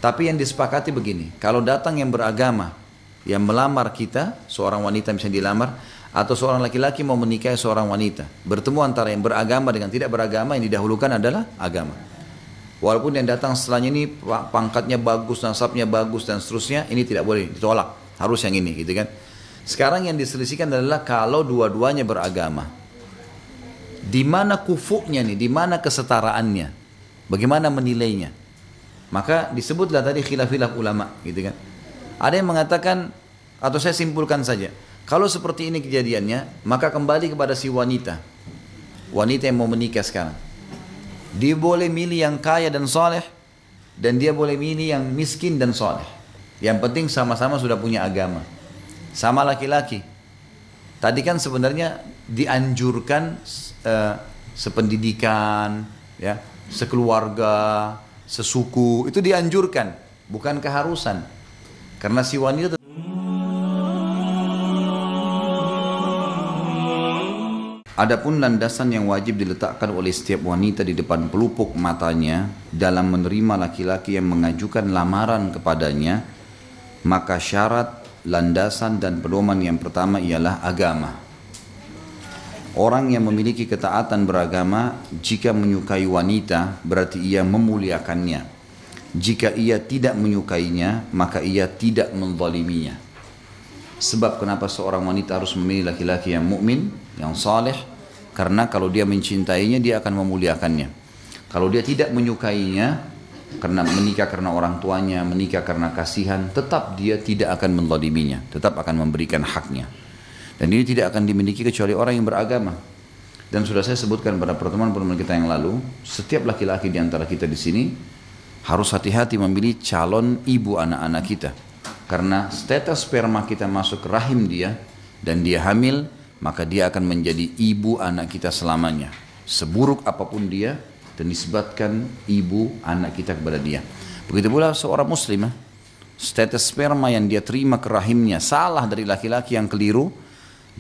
Tapi yang disepakati begini, kalau datang yang beragama, yang melamar kita, seorang wanita misalnya dilamar, atau seorang laki-laki mau menikahi seorang wanita, bertemu antara yang beragama dengan tidak beragama, yang didahulukan adalah agama. Walaupun yang datang setelahnya ini pangkatnya bagus, nasabnya bagus dan seterusnya, ini tidak boleh ditolak, harus yang ini gitu kan. Sekarang yang diselisihkan adalah kalau dua-duanya beragama. Di mana kufuknya nih, di mana kesetaraannya, bagaimana menilainya? Maka disebutlah tadi khilaf-khilaf ulama gitu kan. Ada yang mengatakan, atau saya simpulkan saja, kalau seperti ini kejadiannya, maka kembali kepada si wanita. Wanita yang mau menikah sekarang. Dia boleh milih yang kaya dan soleh, dan dia boleh milih yang miskin dan soleh. Yang penting sama-sama sudah punya agama. Sama laki-laki. Tadi kan sebenarnya dianjurkan sependidikan, ya, sekeluarga, sesuku, itu dianjurkan, bukan keharusan. Karena si wanita adapun landasan yang wajib diletakkan oleh setiap wanita di depan pelupuk matanya dalam menerima laki-laki yang mengajukan lamaran kepadanya, maka syarat, landasan dan pedoman yang pertama ialah agama. Orang yang memiliki ketaatan beragama jika menyukai wanita berarti ia memuliakannya. Jika ia tidak menyukainya maka ia tidak menzaliminya. Sebab kenapa seorang wanita harus memilih laki-laki yang mukmin, yang saleh? Karena kalau dia mencintainya, dia akan memuliakannya. Kalau dia tidak menyukainya, karena menikah karena orang tuanya, menikah karena kasihan, tetap dia tidak akan menzaliminya, tetap akan memberikan haknya. Dan ini tidak akan dimiliki kecuali orang yang beragama. Dan sudah saya sebutkan pada pertemuan-pertemuan kita yang lalu, setiap laki-laki di antara kita di sini harus hati-hati memilih calon ibu anak-anak kita. Karena status sperma kita masuk ke rahim dia dan dia hamil, maka dia akan menjadi ibu anak kita selamanya. Seburuk apapun dia, dan disebabkan ibu anak kita kepada dia. Begitu pula seorang muslimah, status sperma yang dia terima ke rahimnya salah dari laki-laki yang keliru,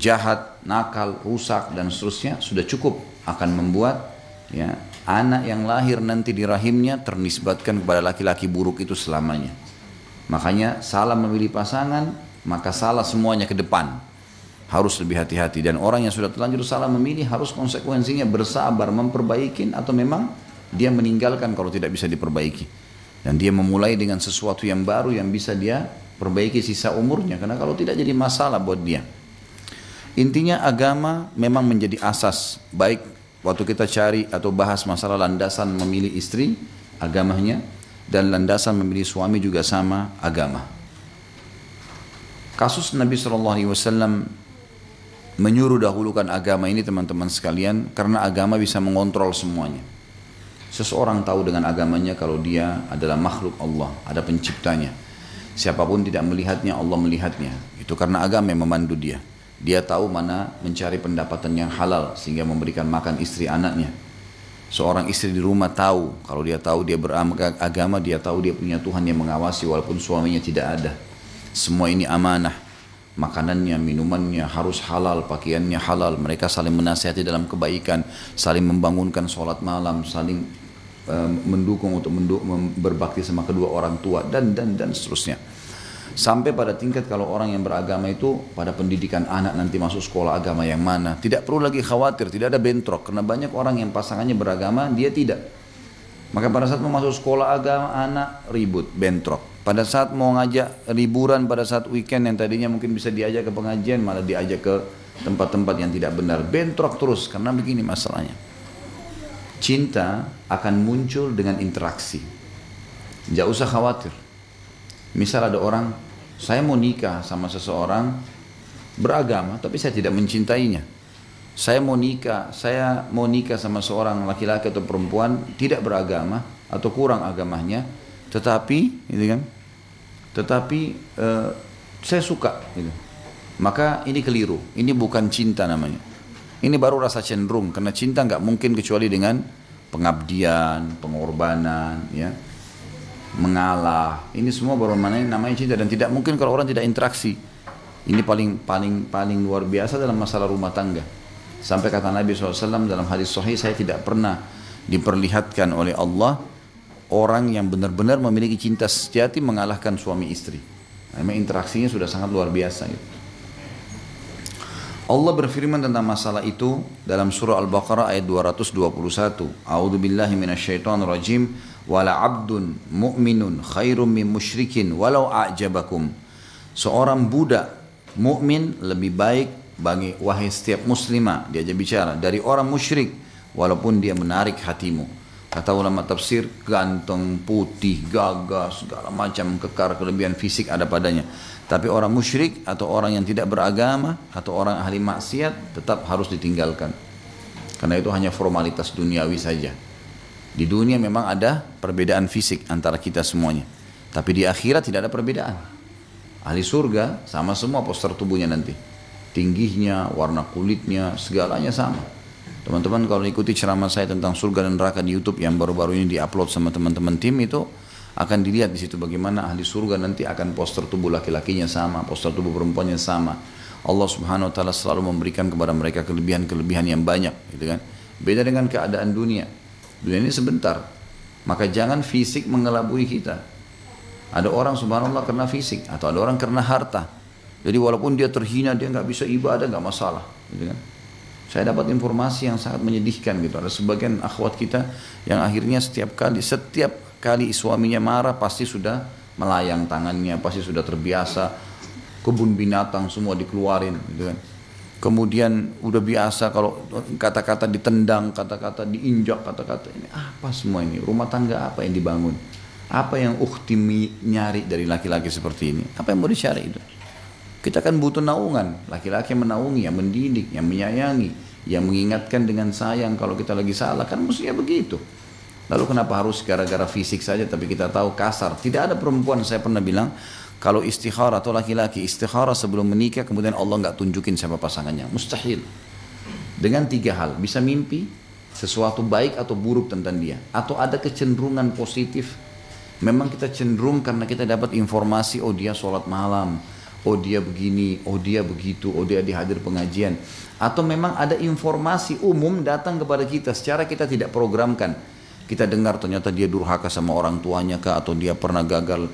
jahat, nakal, rusak dan seterusnya, sudah cukup akan membuat ya, anak yang lahir nanti di rahimnya ternisbatkan kepada laki-laki buruk itu selamanya. Makanya salah memilih pasangan, maka salah semuanya ke depan. Harus lebih hati-hati. Dan orang yang sudah terlanjur salah memilih harus konsekuensinya bersabar, memperbaiki, atau memang dia meninggalkan kalau tidak bisa diperbaiki. Dan dia memulai dengan sesuatu yang baru yang bisa dia perbaiki sisa umurnya. Karena kalau tidak jadi masalah buat dia. Intinya agama memang menjadi asas. Baik waktu kita cari atau bahas masalah landasan memilih istri, agamanya. Dan landasan memilih suami juga sama, agama. Kasus Nabi SAW menyuruh dahulukan agama ini teman-teman sekalian, karena agama bisa mengontrol semuanya. Seseorang tahu dengan agamanya kalau dia adalah makhluk Allah, ada penciptanya. Siapapun tidak melihatnya, Allah melihatnya. Itu karena agama yang memandu dia. Dia tahu mana mencari pendapatan yang halal sehingga memberikan makan istri anaknya. Seorang istri di rumah tahu, kalau dia tahu dia beragama, dia tahu dia punya Tuhan yang mengawasi walaupun suaminya tidak ada. Semua ini amanah. Makanannya, minumannya harus halal, pakaiannya halal. Mereka saling menasihati dalam kebaikan, saling membangunkan sholat malam, saling mendukung untuk berbakti sama kedua orang tua dan seterusnya. Sampai pada tingkat kalau orang yang beragama itu pada pendidikan anak nanti masuk sekolah agama yang mana, tidak perlu lagi khawatir, tidak ada bentrok, karena banyak orang yang pasangannya beragama, dia tidak. Maka pada saat mau masuk sekolah agama anak ribut, bentrok. Pada saat mau ngajak liburan, pada saat weekend yang tadinya mungkin bisa diajak ke pengajian, malah diajak ke tempat-tempat yang tidak benar, bentrok terus. Karena begini masalahnya, cinta akan muncul dengan interaksi. Tidak usah khawatir. Misal ada orang, saya mau nikah sama seseorang beragama tapi saya tidak mencintainya. Saya mau nikah sama seorang laki-laki atau perempuan tidak beragama atau kurang agamanya, tetapi saya suka gitu. Maka ini keliru, ini bukan cinta namanya. Ini baru rasa cenderung, karena cinta nggak mungkin kecuali dengan pengabdian, pengorbanan, ya, mengalah. Ini semua baru namanya cinta, dan tidak mungkin kalau orang tidak interaksi. Ini paling luar biasa dalam masalah rumah tangga. Sampai kata Nabi SAW dalam hadis sahih, saya tidak pernah diperlihatkan oleh Allah orang yang benar-benar memiliki cinta sejati mengalahkan suami istri. Memang interaksinya sudah sangat luar biasa gitu. Allah berfirman tentang masalah itu dalam surah Al-Baqarah ayat 221. A'udzu billahi minasyaitonir rajim. Wala 'abdun mu'minun khairum min musyrikin walau a'jabakum. Seorang budak mukmin lebih baik bagi wahai setiap muslimah, diajak bicara, dari orang musyrik walaupun dia menarik hatimu. Kata ulama tafsir, ganteng, putih, gagah, segala macam kekar kelebihan fisik ada padanya. Tapi orang musyrik atau orang yang tidak beragama atau orang ahli maksiat tetap harus ditinggalkan. Karena itu hanya formalitas duniawi saja. Di dunia memang ada perbedaan fisik antara kita semuanya. Tapi di akhirat tidak ada perbedaan. Ahli surga sama semua poster tubuhnya nanti. Tingginya, warna kulitnya, segalanya sama. Teman-teman kalau ikuti ceramah saya tentang surga dan neraka di YouTube yang baru-baru ini diupload sama teman-teman tim itu, akan dilihat di situ bagaimana ahli surga nanti akan poster tubuh laki-lakinya sama, poster tubuh perempuannya sama. Allah Subhanahu wa taala selalu memberikan kepada mereka kelebihan-kelebihan yang banyak, gitu kan. Beda dengan keadaan dunia. Dunia ini sebentar. Maka jangan fisik mengelabui kita. Ada orang subhanallah karena fisik atau ada orang karena harta. Jadi walaupun dia terhina, dia nggak bisa ibadah, nggak masalah, gitu kan. Saya dapat informasi yang sangat menyedihkan gitu. Ada sebagian akhwat kita yang akhirnya setiap kali suaminya marah pasti sudah melayang tangannya, pasti sudah terbiasa, kebun binatang semua dikeluarin gitu kan. Kemudian udah biasa kalau kata-kata ditendang, kata-kata diinjak, kata-kata ini apa semua ini? Rumah tangga apa yang dibangun? Apa yang ukhti nyari dari laki-laki seperti ini? Apa yang mau dicari itu? Kita kan butuh naungan, laki-laki yang menaungi, yang mendidik, yang menyayangi, yang mengingatkan dengan sayang kalau kita lagi salah, kan mestinya begitu. Lalu kenapa harus gara-gara fisik saja tapi kita tahu kasar? Tidak ada perempuan, saya pernah bilang, kalau istikharah atau laki-laki istikharah sebelum menikah kemudian Allah nggak tunjukin siapa pasangannya, mustahil. Dengan 3 hal, bisa mimpi sesuatu baik atau buruk tentang dia, atau ada kecenderungan positif. Memang kita cenderung karena kita dapat informasi, oh dia sholat malam, oh dia begini, oh dia begitu, oh dia dihadir pengajian. Atau memang ada informasi umum datang kepada kita secara kita tidak programkan. Kita dengar ternyata dia durhaka sama orang tuanya kah, atau dia pernah gagal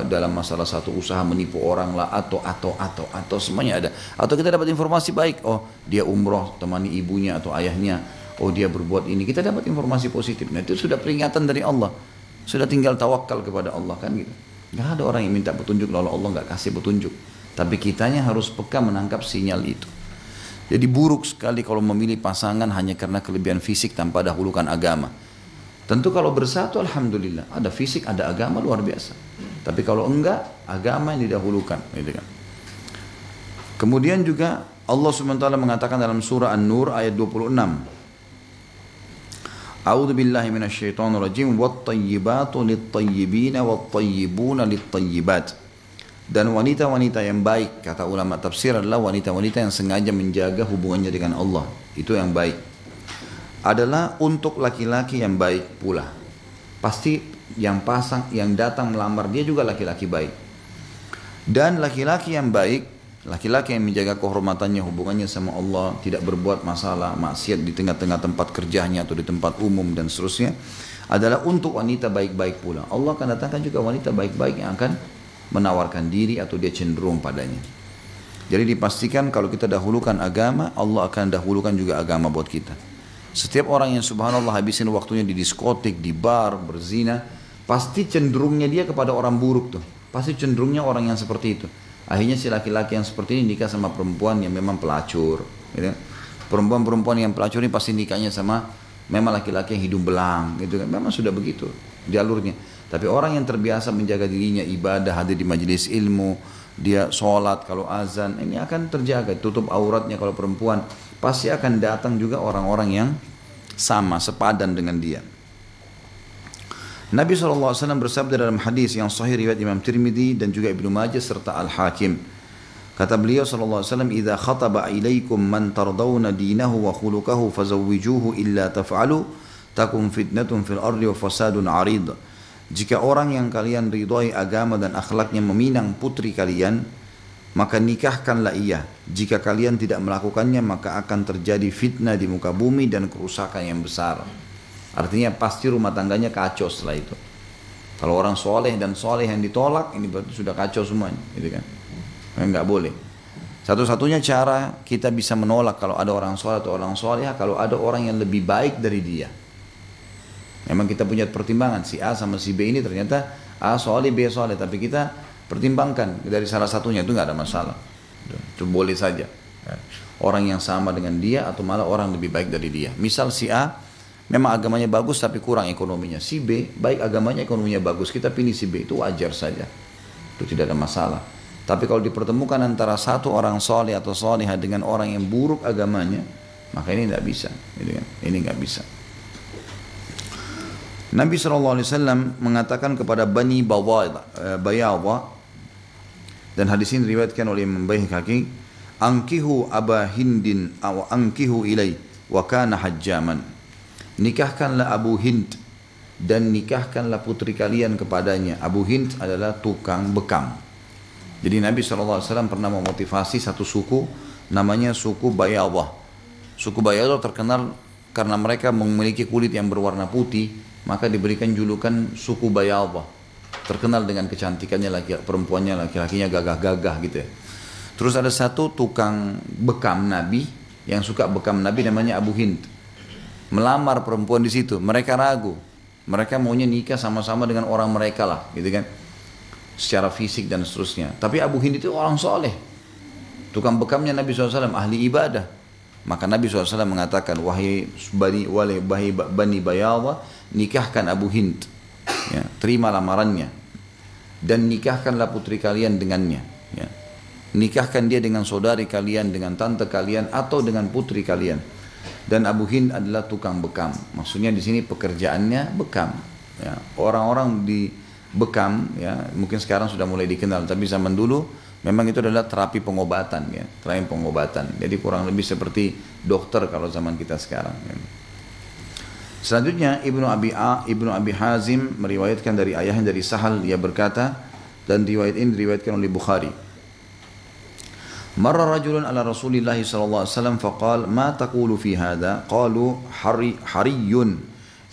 dalam masalah satu usaha menipu orang lah, atau semuanya ada. Atau kita dapat informasi baik, oh dia umroh temani ibunya atau ayahnya, oh dia berbuat ini. Kita dapat informasi positif. Nah itu sudah peringatan dari Allah. Sudah tinggal tawakal kepada Allah kan gitu. Gak ada orang yang minta petunjuk lalu Allah gak kasih petunjuk. Tapi kitanya harus peka menangkap sinyal itu. Jadi buruk sekali kalau memilih pasangan hanya karena kelebihan fisik tanpa dahulukan agama. Tentu kalau bersatu alhamdulillah, ada fisik, ada agama luar biasa. Tapi kalau enggak, agama yang didahulukan, gitu kan. Kemudian juga Allah SWT mengatakan dalam surah An-Nur ayat 26. A'udzu billahi minasyaitonir rajim, wat-thayyibatu lit-thayyibina wat-thayyibuna lit-thayyibat. Dan wanita-wanita yang baik, kata ulama tafsir, adalah wanita-wanita yang sengaja menjaga hubungannya dengan Allah. Itu yang baik. Adalah untuk laki-laki yang baik pula. Pasti yang datang melamar dia juga laki-laki baik. Dan laki-laki yang baik, laki-laki yang menjaga kehormatannya, hubungannya sama Allah, tidak berbuat masalah, maksiat di tengah-tengah tempat kerjanya atau di tempat umum dan seterusnya, adalah untuk wanita baik-baik pula. Allah akan datangkan juga wanita baik-baik yang akan menawarkan diri atau dia cenderung padanya. Jadi dipastikan kalau kita dahulukan agama, Allah akan dahulukan juga agama buat kita. Setiap orang yang subhanallah habisin waktunya di diskotik, di bar, berzina, pasti cenderungnya dia kepada orang buruk tuh. Pasti cenderungnya orang yang seperti itu. Akhirnya si laki-laki yang seperti ini nikah sama perempuan yang memang pelacur. Gitu. Perempuan-perempuan yang pelacur ini pasti nikahnya sama memang laki-laki yang hidung belang. Gitu kan. Memang sudah begitu jalurnya. Tapi orang yang terbiasa menjaga dirinya, ibadah, hadir di majelis ilmu, dia sholat kalau azan, ini akan terjaga. Tutup auratnya kalau perempuan. Pasti akan datang juga orang-orang yang sama, sepadan dengan dia. Nabi SAW bersabda dalam hadis yang sahih riwayat Imam Tirmidzi dan juga Ibnu Majah serta Al-Hakim. Kata beliau SAW, "Idza khataba ilaikum man tardawna dinahu wa khuluquhu fazawwijuhu illa taf'alu takun fitnatun fil ardi wa fasadun 'arid." Jika orang yang kalian ridhai agama dan akhlaknya meminang putri kalian, maka nikahkanlah ia. Jika kalian tidak melakukannya, maka akan terjadi fitnah di muka bumi dan kerusakan yang besar. Artinya pasti rumah tangganya kacau setelah itu. Kalau orang soleh dan soleh yang ditolak, ini berarti sudah kacau semuanya, gitu kan? Nggak boleh. Satu-satunya cara kita bisa menolak kalau ada orang soleh atau orang soleh, kalau ada orang yang lebih baik dari dia. Memang kita punya pertimbangan, si A sama si B ini ternyata A soleh, B soleh, tapi kita pertimbangkan dari salah satunya, itu nggak ada masalah. Itu boleh saja. Orang yang sama dengan dia atau malah orang lebih baik dari dia. Misal si A memang agamanya bagus tapi kurang ekonominya. Si B baik agamanya, ekonominya bagus. Kita pilih si B, itu wajar saja. Itu tidak ada masalah. Tapi kalau dipertemukan antara satu orang soleh atau solehah dengan orang yang buruk agamanya, maka ini tidak bisa. Ini nggak bisa. Nabi SAW mengatakan kepada Bani Bayadha, dan hadis ini diriwayatkan oleh Imam Baihaqi, "Ankihu Aba Hindin aw ankihu ilai wa kana hajjaman." Nikahkanlah Abu Hind dan nikahkanlah putri kalian kepadanya. Abu Hind adalah tukang bekam. Jadi Nabi SAW pernah memotivasi satu suku, namanya suku Bayadha. Suku Bayadha terkenal karena mereka memiliki kulit yang berwarna putih, maka diberikan julukan suku Bayadha. Terkenal dengan kecantikannya, perempuannya, laki-lakinya gagah-gagah gitu ya. Terus ada satu tukang bekam Nabi yang suka bekam Nabi, namanya Abu Hind. Melamar perempuan di situ, mereka ragu, mereka maunya nikah sama-sama dengan orang mereka lah, gitu kan, secara fisik dan seterusnya. Tapi Abu Hind itu orang soleh, tukang bekamnya Nabi SAW, ahli ibadah. Maka Nabi SAW mengatakan, wahai Bani Bayadha, nikahkan Abu Hind, ya, terima lamarannya, dan nikahkanlah putri kalian dengannya, ya. Nikahkan dia dengan saudari kalian, dengan tante kalian, atau dengan putri kalian. Dan Abu Hind adalah tukang bekam. Maksudnya di sini pekerjaannya bekam. Ya, orang-orang di bekam, ya, mungkin sekarang sudah mulai dikenal, tapi zaman dulu memang itu adalah terapi pengobatan, ya, terapi pengobatan. Jadi kurang lebih seperti dokter kalau zaman kita sekarang. Ya. Selanjutnya Ibnu Abi Hazim meriwayatkan dari ayahnya dari Sahal, dia berkata, dan riwayat ini diriwayatkan oleh Bukhari. Marra rajulun ala Rasulillah sallallahu alaihi wasallam faqal ma taqulu fi hadha qalu hariyun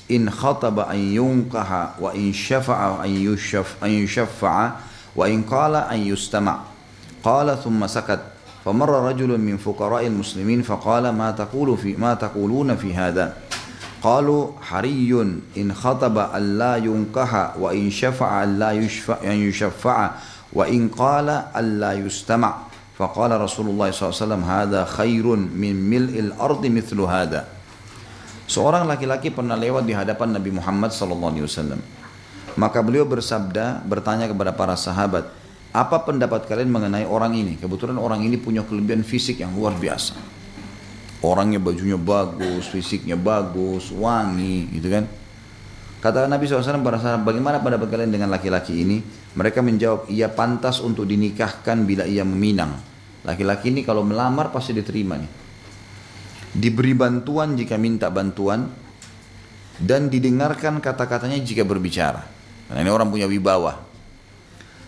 in khataba an yunqaha wa in syafa'a an yushaffa'a wa in qala an yustama' qala thumma sakat famarra rajulun min fuqara'il muslimin faqala ma taquluna fi hadha qalu hariyun in khataba an la yunqaha wa in syafa'a an la yushaffa'a wa in qala an la yustama' faqala Rasulullah SAW hadha khairun min mil'il ardi mithlu hadha. Seorang laki-laki pernah lewat di hadapan Nabi Muhammad SAW. Maka beliau bertanya kepada para sahabat, apa pendapat kalian mengenai orang ini? Kebetulan orang ini punya kelebihan fisik yang luar biasa. Orangnya bajunya bagus, fisiknya bagus, wangi, gitu kan. Kata Nabi SAW pada sahabat, bagaimana pendapat kalian dengan laki-laki ini? Mereka menjawab, ia pantas untuk dinikahkan bila ia meminang. Laki-laki ini kalau melamar pasti diterima nih. Diberi bantuan jika minta bantuan, dan didengarkan kata-katanya jika berbicara. Karena ini orang punya wibawa.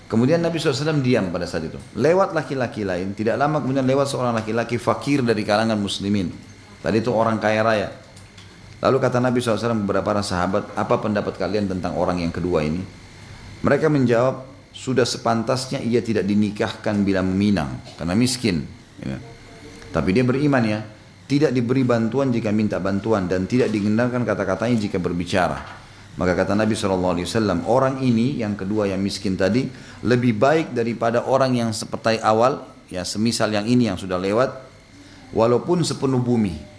Kemudian Nabi SAW diam pada saat itu. Lewat laki-laki lain, tidak lama kemudian lewat seorang laki-laki fakir dari kalangan muslimin. Tadi itu orang kaya raya. Lalu kata Nabi SAW kepada para sahabat, apa pendapat kalian tentang orang yang kedua ini? Mereka menjawab, sudah sepantasnya ia tidak dinikahkan bila meminang, karena miskin. Ya. Tapi dia beriman, ya, tidak diberi bantuan jika minta bantuan, dan tidak didengarkan kata-katanya jika berbicara. Maka kata Nabi SAW, orang ini yang kedua yang miskin tadi, lebih baik daripada orang yang seperti awal, ya semisal yang ini yang sudah lewat, walaupun sepenuh bumi.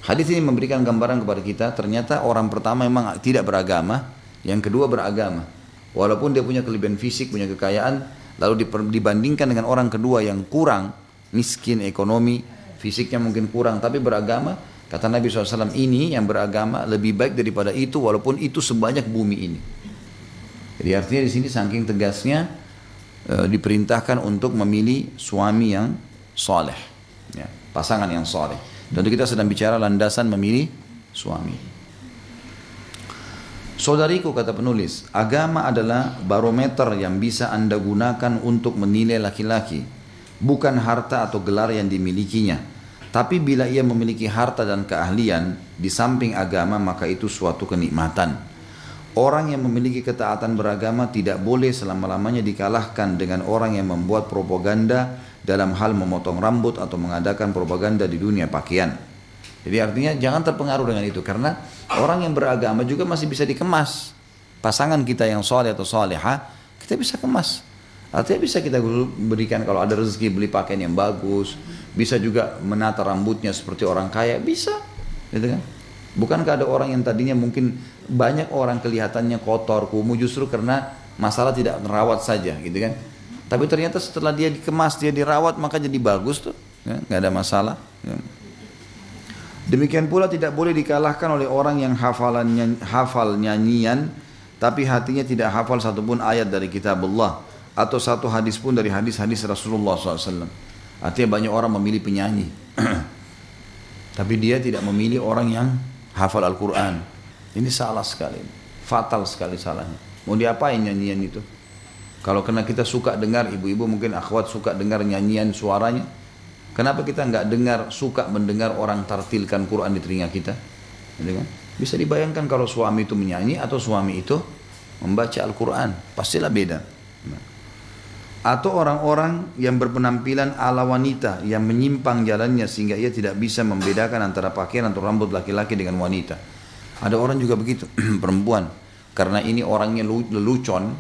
Hadis ini memberikan gambaran kepada kita, ternyata orang pertama memang tidak beragama, yang kedua beragama. Walaupun dia punya kelebihan fisik, punya kekayaan, lalu dibandingkan dengan orang kedua yang kurang, miskin ekonomi, fisiknya mungkin kurang, tapi beragama, kata Nabi SAW, ini yang beragama lebih baik daripada itu, walaupun itu sebanyak bumi ini. Jadi artinya di sini saking tegasnya diperintahkan untuk memilih suami yang soleh, ya, pasangan yang soleh. Tentu kita sedang bicara landasan memilih suami. Saudariku, kata penulis, agama adalah barometer yang bisa Anda gunakan untuk menilai laki-laki, bukan harta atau gelar yang dimilikinya. Tapi bila ia memiliki harta dan keahlian di samping agama, maka itu suatu kenikmatan. Orang yang memiliki ketaatan beragama tidak boleh selama-lamanya dikalahkan dengan orang yang membuat propaganda dalam hal memotong rambut atau mengadakan propaganda di dunia pakaian. Jadi artinya jangan terpengaruh dengan itu, karena orang yang beragama juga masih bisa dikemas. Pasangan kita yang soleh atau soleha, kita bisa kemas. Artinya bisa kita berikan, kalau ada rezeki beli pakaian yang bagus, bisa juga menata rambutnya seperti orang kaya, bisa, gitu kan? Bukankah ada orang yang tadinya mungkin banyak orang kelihatannya kotor, kumuh, justru karena masalah tidak merawat saja, gitu kan? Tapi ternyata setelah dia dikemas, dia dirawat, maka jadi bagus tuh, ya? Nggak ada masalah. Ya. Demikian pula tidak boleh dikalahkan oleh orang yang hafal nyanyian, tapi hatinya tidak hafal satupun ayat dari kitabullah atau satu hadis pun dari hadis-hadis Rasulullah SAW. Artinya banyak orang memilih penyanyi, tapi dia tidak memilih orang yang hafal Al-Quran. Ini salah sekali, fatal sekali salahnya. Mau diapain nyanyian itu? Kalau kena kita suka dengar, ibu-ibu mungkin akhwat suka dengar nyanyian suaranya, kenapa kita nggak suka mendengar orang tartilkan Quran di telinga kita? Bisa dibayangkan kalau suami itu menyanyi atau suami itu membaca Al-Quran, pastilah beda. Atau orang-orang yang berpenampilan ala wanita yang menyimpang jalannya sehingga ia tidak bisa membedakan antara pakaian atau rambut laki-laki dengan wanita. Ada orang juga begitu, perempuan, karena ini orangnya lelucon,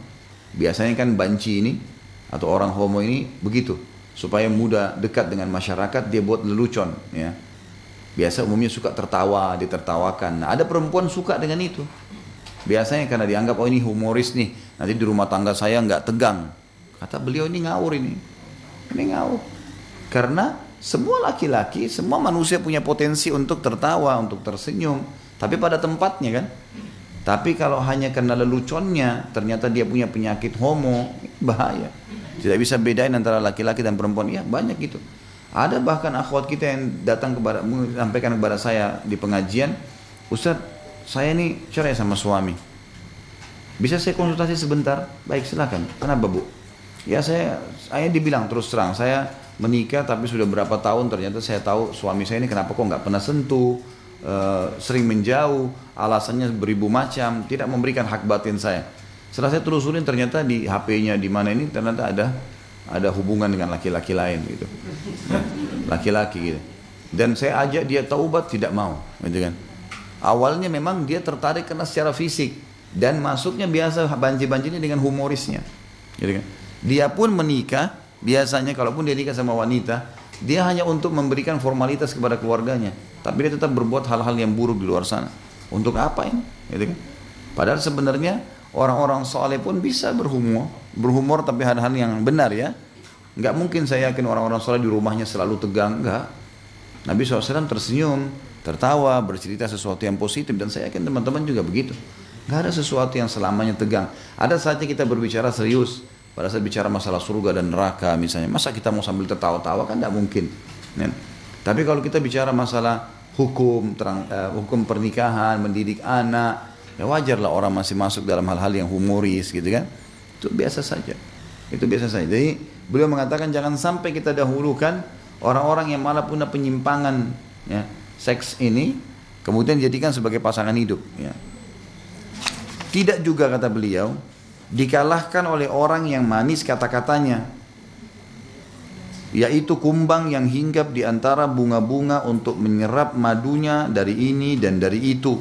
biasanya kan banci ini atau orang homo ini begitu, supaya mudah dekat dengan masyarakat dia buat lelucon, ya. Biasa umumnya suka tertawa, ditertawakan. Nah, ada perempuan suka dengan itu. Biasanya karena dianggap, oh ini humoris nih, nanti di rumah tangga saya nggak tegang. Kata beliau, ini ngawur ini ngawur. Karena semua laki-laki, semua manusia punya potensi untuk tertawa, untuk tersenyum, tapi pada tempatnya kan. Tapi kalau hanya karena leluconnya, ternyata dia punya penyakit homo, bahaya. Tidak bisa bedain antara laki-laki dan perempuan. Ya banyak gitu. Ada bahkan akhwat kita yang datang sampaikan kepada saya di pengajian, Ustaz, saya ini cerai sama suami. Bisa saya konsultasi sebentar? Baik, silakan. Kenapa Bu? Ya saya dibilang terus terang, saya menikah tapi sudah berapa tahun ternyata saya tahu suami saya ini kenapa kok nggak pernah sentuh, sering menjauh, alasannya beribu macam, tidak memberikan hak batin saya. Setelah saya telusurin ternyata di HP-nya di mana ini ternyata ada hubungan dengan laki-laki lain gitu, laki-laki gitu. Dan saya ajak dia taubat tidak mau, gitu kan. Awalnya memang dia tertarik karena secara fisik dan masuknya biasa banci-banci ini dengan humorisnya, gitu kan. Dia pun menikah, biasanya kalaupun dia nikah sama wanita, dia hanya untuk memberikan formalitas kepada keluarganya, tapi dia tetap berbuat hal-hal yang buruk di luar sana. Untuk apa ini? Gitu kan? Padahal sebenarnya orang-orang soleh pun bisa berhumor tapi hal-hal yang benar ya. Nggak mungkin saya yakin orang-orang soleh di rumahnya selalu tegang, enggak. Nabi SAW tersenyum, tertawa, bercerita sesuatu yang positif, dan saya yakin teman-teman juga begitu. Nggak ada sesuatu yang selamanya tegang. Ada saatnya kita berbicara serius. Pada saat bicara masalah surga dan neraka misalnya, masa kita mau sambil tertawa-tawa, kan tidak mungkin. Ya. Tapi kalau kita bicara masalah hukum pernikahan, mendidik anak, ya wajarlah orang masih masuk dalam hal-hal yang humoris gitu kan. Itu biasa saja. Jadi beliau mengatakan jangan sampai kita dahulukan orang-orang yang malah punya penyimpangan ya, seks ini, kemudian dijadikan sebagai pasangan hidup. Ya. Tidak juga kata beliau dikalahkan oleh orang yang manis kata-katanya, yaitu kumbang yang hinggap di antara bunga-bunga untuk menyerap madunya dari ini dan dari itu.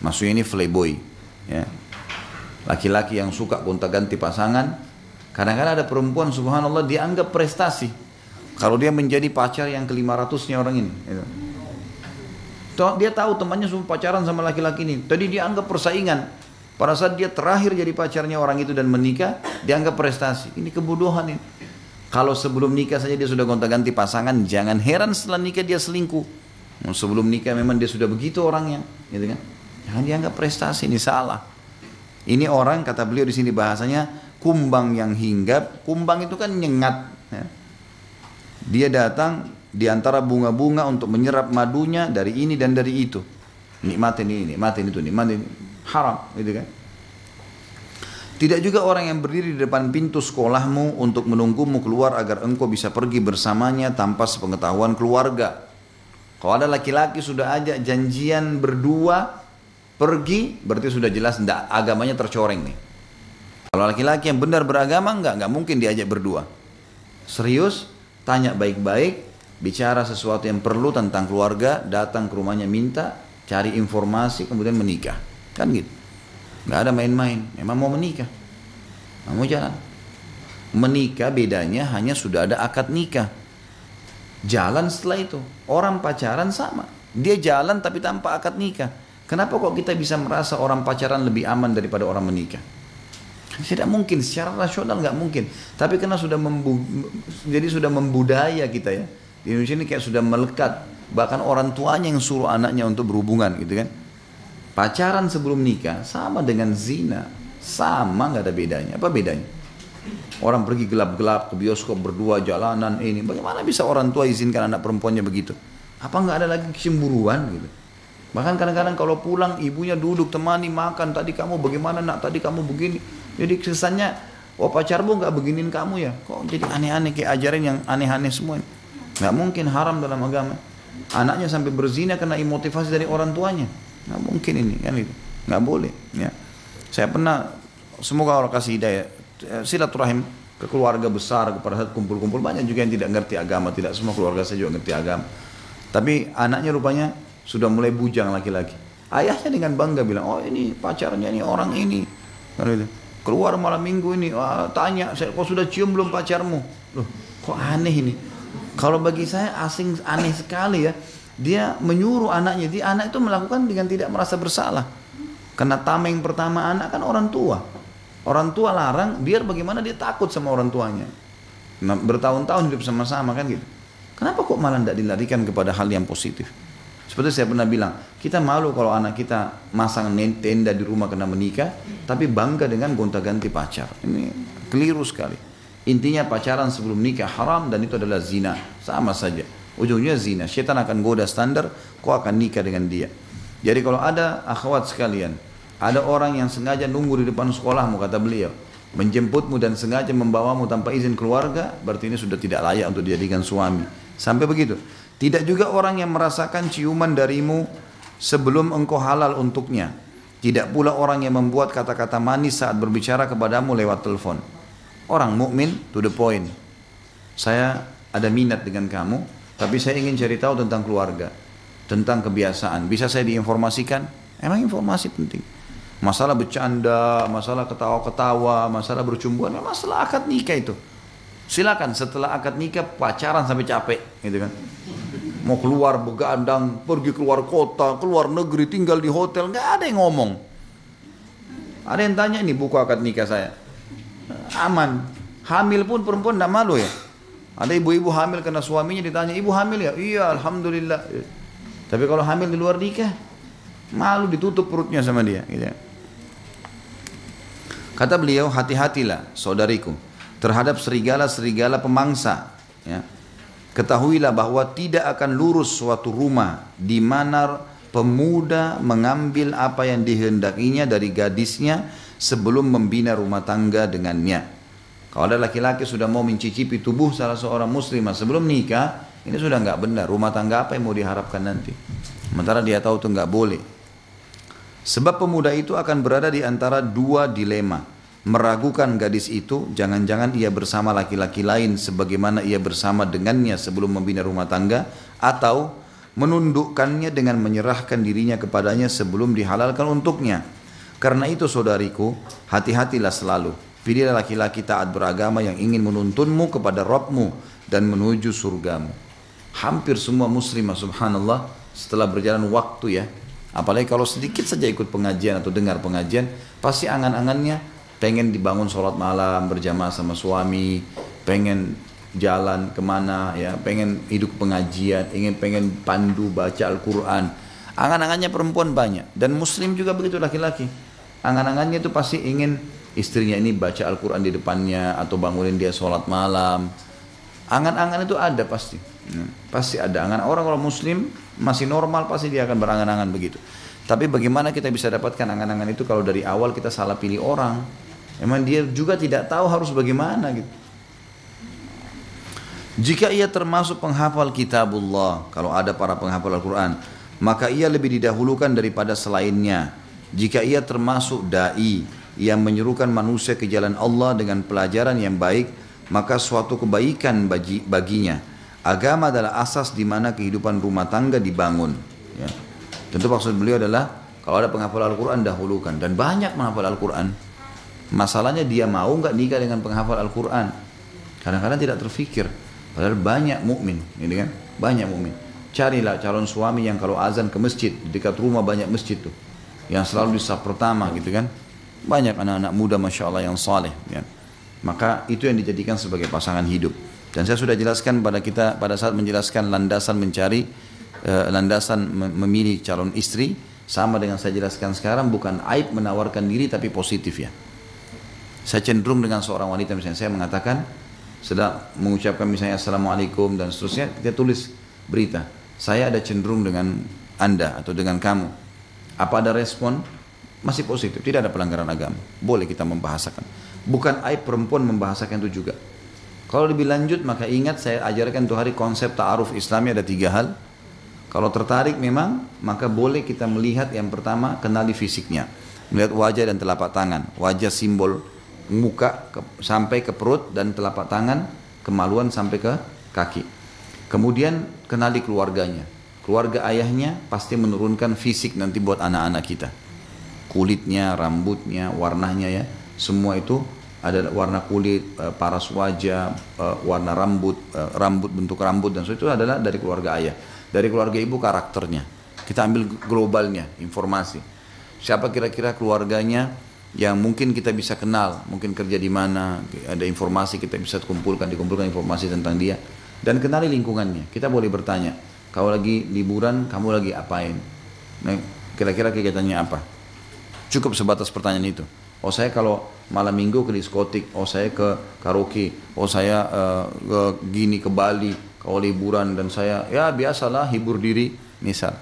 Maksudnya ini playboy ya. Laki-laki yang suka gonta-ganti pasangan. Kadang-kadang ada perempuan subhanallah dianggap prestasi kalau dia menjadi pacar yang ke-500-nya orang ini gitu. Dia tahu temannya semua pacaran sama laki-laki ini, tadi dianggap persaingan. Pada saat dia terakhir jadi pacarnya orang itu dan menikah, dianggap prestasi. Ini kebodohan ini. Kalau sebelum nikah saja dia sudah gonta-ganti pasangan, jangan heran setelah nikah dia selingkuh. Sebelum nikah memang dia sudah begitu orangnya, gitu kan? Jangan dianggap prestasi, ini salah. Ini orang kata beliau di sini bahasanya kumbang yang hinggap. Kumbang itu kan nyengat. Ya. Dia datang di antara bunga-bunga untuk menyerap madunya dari ini dan dari itu. Nikmatin ini, nikmatin itu, nikmatin ini. Haram, gitu kan? Tidak juga orang yang berdiri di depan pintu sekolahmu untuk menunggumu keluar agar engkau bisa pergi bersamanya tanpa sepengetahuan keluarga. Kalau ada laki-laki sudah ajak janjian berdua pergi, berarti sudah jelas enggak, agamanya tercoreng nih. Kalau laki-laki yang benar beragama enggak mungkin diajak berdua. Serius, tanya baik-baik, bicara sesuatu yang perlu tentang keluarga, datang ke rumahnya minta, cari informasi, kemudian menikah. Kan gitu. Enggak ada main-main, memang mau menikah. Mau jalan. Menikah bedanya hanya sudah ada akad nikah. Jalan setelah itu. Orang pacaran sama. Dia jalan tapi tanpa akad nikah. Kenapa kok kita bisa merasa orang pacaran lebih aman daripada orang menikah? Tidak mungkin, secara rasional nggak mungkin. Tapi karena jadi sudah membudaya kita ya. Di Indonesia ini kayak sudah melekat. Bahkan orang tuanya yang suruh anaknya untuk berhubungan gitu kan. Pacaran sebelum nikah sama dengan zina. Sama, nggak ada bedanya. Apa bedanya? Orang pergi gelap-gelap ke bioskop berdua, jalanan ini. Bagaimana bisa orang tua izinkan anak perempuannya begitu? Apa nggak ada lagi kecemburuan gitu? Bahkan kadang-kadang kalau pulang ibunya duduk temani makan. Tadi kamu bagaimana nak? Tadi kamu begini. Jadi kesannya, oh pacarmu nggak beginin kamu ya? Kok jadi aneh-aneh kayak ajaran yang aneh-aneh semua? Nggak mungkin, haram dalam agama. Anaknya sampai berzina karena imotivasi dari orang tuanya. Nggak mungkin ini kan itu. Nggak boleh. Ya. Saya pernah, semoga Allah kasih hidayah, silaturahim ke keluarga besar, kepada saat kumpul-kumpul banyak juga yang tidak ngerti agama. Tidak semua keluarga saya juga ngerti agama. Tapi anaknya rupanya sudah mulai bujang laki-laki. Ayahnya dengan bangga bilang, oh ini pacarnya ini orang ini. Kan itu. Keluar malam minggu ini, tanya, kok sudah cium belum pacarmu? Loh, kok aneh ini? Kalau bagi saya asing, aneh sekali ya. Dia menyuruh anaknya, anak itu melakukan dengan tidak merasa bersalah. Karena tameng pertama anak kan orang tua. Orang tua larang, biar bagaimana dia takut sama orang tuanya. Nah, bertahun-tahun hidup sama-sama kan gitu. Kenapa kok malah tidak dilarikan kepada hal yang positif? Seperti saya pernah bilang, kita malu kalau anak kita masang tenda di rumah kena menikah, tapi bangga dengan gonta-ganti pacar. Ini keliru sekali. Intinya pacaran sebelum nikah haram dan itu adalah zina. Sama saja. Ujungnya zina. Syaitan akan goda standar, kau akan nikah dengan dia. Jadi kalau ada akhwat sekalian, ada orang yang sengaja nunggu di depan sekolahmu, kata beliau, menjemputmu dan sengaja membawamu tanpa izin keluarga, berarti ini sudah tidak layak untuk dijadikan suami. Sampai begitu. Tidak juga orang yang merasakan ciuman darimu sebelum engkau halal untuknya. Tidak pula orang yang membuat kata-kata manis saat berbicara kepadamu lewat telepon. Orang mukmin to the point. Saya ada minat dengan kamu, tapi saya ingin cari tahu tentang keluarga, tentang kebiasaan. Bisa saya diinformasikan? Emang informasi penting. Masalah bercanda, masalah ketawa-ketawa, masalah bercumbuan, masalah akad nikah itu. Silakan setelah akad nikah pacaran sampai capek, gitu kan? Mau keluar begadang, pergi keluar kota, keluar negeri, tinggal di hotel, nggak ada yang ngomong. Ada yang tanya ini buku akad nikah saya, aman. Hamil pun perempuan nggak malu ya. Ada ibu-ibu hamil karena suaminya ditanya, ibu hamil ya? Iya, alhamdulillah. Tapi kalau hamil di luar nikah, malu ditutup perutnya sama dia. Gitu. Kata beliau, hati-hatilah saudariku terhadap serigala-serigala pemangsa. Ya. Ketahuilah bahwa tidak akan lurus suatu rumah di mana pemuda mengambil apa yang dihendakinya dari gadisnya sebelum membina rumah tangga dengannya. Kalau ada laki-laki sudah mau mencicipi tubuh salah seorang muslimah sebelum nikah, ini sudah nggak benar. Rumah tangga apa yang mau diharapkan nanti? Sementara dia tahu itu nggak boleh. Sebab pemuda itu akan berada di antara dua dilema. Meragukan gadis itu, jangan-jangan ia bersama laki-laki lain sebagaimana ia bersama dengannya sebelum membina rumah tangga, atau menundukkannya dengan menyerahkan dirinya kepadanya sebelum dihalalkan untuknya. Karena itu saudariku, hati-hatilah selalu. Pilihlah laki-laki taat beragama yang ingin menuntunmu kepada Rabbmu dan menuju surgamu. Hampir semua muslimah subhanallah setelah berjalan waktu ya, apalagi kalau sedikit saja ikut pengajian atau dengar pengajian, pasti angan-angannya pengen dibangun sholat malam berjamaah sama suami, pengen jalan kemana ya, pengen hidup pengajian, pengen pandu baca Al-Quran. Angan-angannya perempuan banyak, dan muslim juga begitu laki-laki. Angan-angannya itu pasti ingin istrinya ini baca Al-Quran di depannya atau bangunin dia sholat malam. Angan-angan itu ada pasti. Pasti ada angan. Orang kalau muslim masih normal pasti dia akan berangan-angan begitu. Tapi bagaimana kita bisa dapatkan angan-angan itu kalau dari awal kita salah pilih orang? Emang dia juga tidak tahu harus bagaimana gitu. Jika ia termasuk penghafal kitabullah, kalau ada para penghafal Al-Quran, maka ia lebih didahulukan daripada selainnya. Jika ia termasuk da'i yang menyerukan manusia ke jalan Allah dengan pelajaran yang baik, maka suatu kebaikan baginya. Agama adalah asas di mana kehidupan rumah tangga dibangun. Ya. Tentu maksud beliau adalah kalau ada penghafal Al-Quran dahulukan, dan banyak menghafal Al-Quran. Masalahnya dia mau nggak nikah dengan penghafal Al-Quran? Kadang-kadang tidak terfikir. Padahal banyak mukmin, ini kan? Banyak mukmin. Carilah calon suami yang kalau azan ke masjid, di dekat rumah banyak masjid tuh, yang selalu di saf pertama gitu kan. Banyak anak-anak muda masya Allah yang saleh. Ya. Maka itu yang dijadikan sebagai pasangan hidup. Dan saya sudah jelaskan pada kita pada saat menjelaskan landasan mencari, landasan memilih calon istri, sama dengan saya jelaskan sekarang, bukan aib menawarkan diri tapi positif ya. Saya cenderung dengan seorang wanita misalnya, saya mengatakan, sedang mengucapkan misalnya Assalamualaikum dan seterusnya, kita tulis berita, saya ada cenderung dengan Anda atau dengan kamu. Apa ada respon? Masih positif, tidak ada pelanggaran agama. Boleh kita membahasakan. Bukan aib perempuan membahasakan itu juga. Kalau lebih lanjut, maka ingat saya ajarkan tuh hari konsep ta'aruf Islami ada 3 hal. Kalau tertarik memang, maka boleh kita melihat yang pertama, kenali fisiknya. Melihat wajah dan telapak tangan. Wajah simbol muka sampai ke perut, dan telapak tangan kemaluan sampai ke kaki. Kemudian kenali keluarganya. Keluarga ayahnya pasti menurunkan fisik nanti buat anak-anak kita. Kulitnya, rambutnya, warnanya ya. Semua itu ada warna kulit, paras wajah, warna rambut, bentuk rambut, dan itu adalah dari keluarga ayah. Dari keluarga ibu karakternya. Kita ambil globalnya, informasi. Siapa kira-kira keluarganya yang mungkin kita bisa kenal, mungkin kerja di mana, ada informasi kita bisa dikumpulkan informasi tentang dia. Dan kenali lingkungannya. Kita boleh bertanya, kalau lagi liburan, kamu lagi apain? Nah, kira-kira kegiatannya apa? Cukup sebatas pertanyaan itu. Oh saya kalau malam minggu ke diskotik, oh saya ke karaoke, oh saya ke Bali, kalau liburan, dan saya ya biasalah hibur diri misal.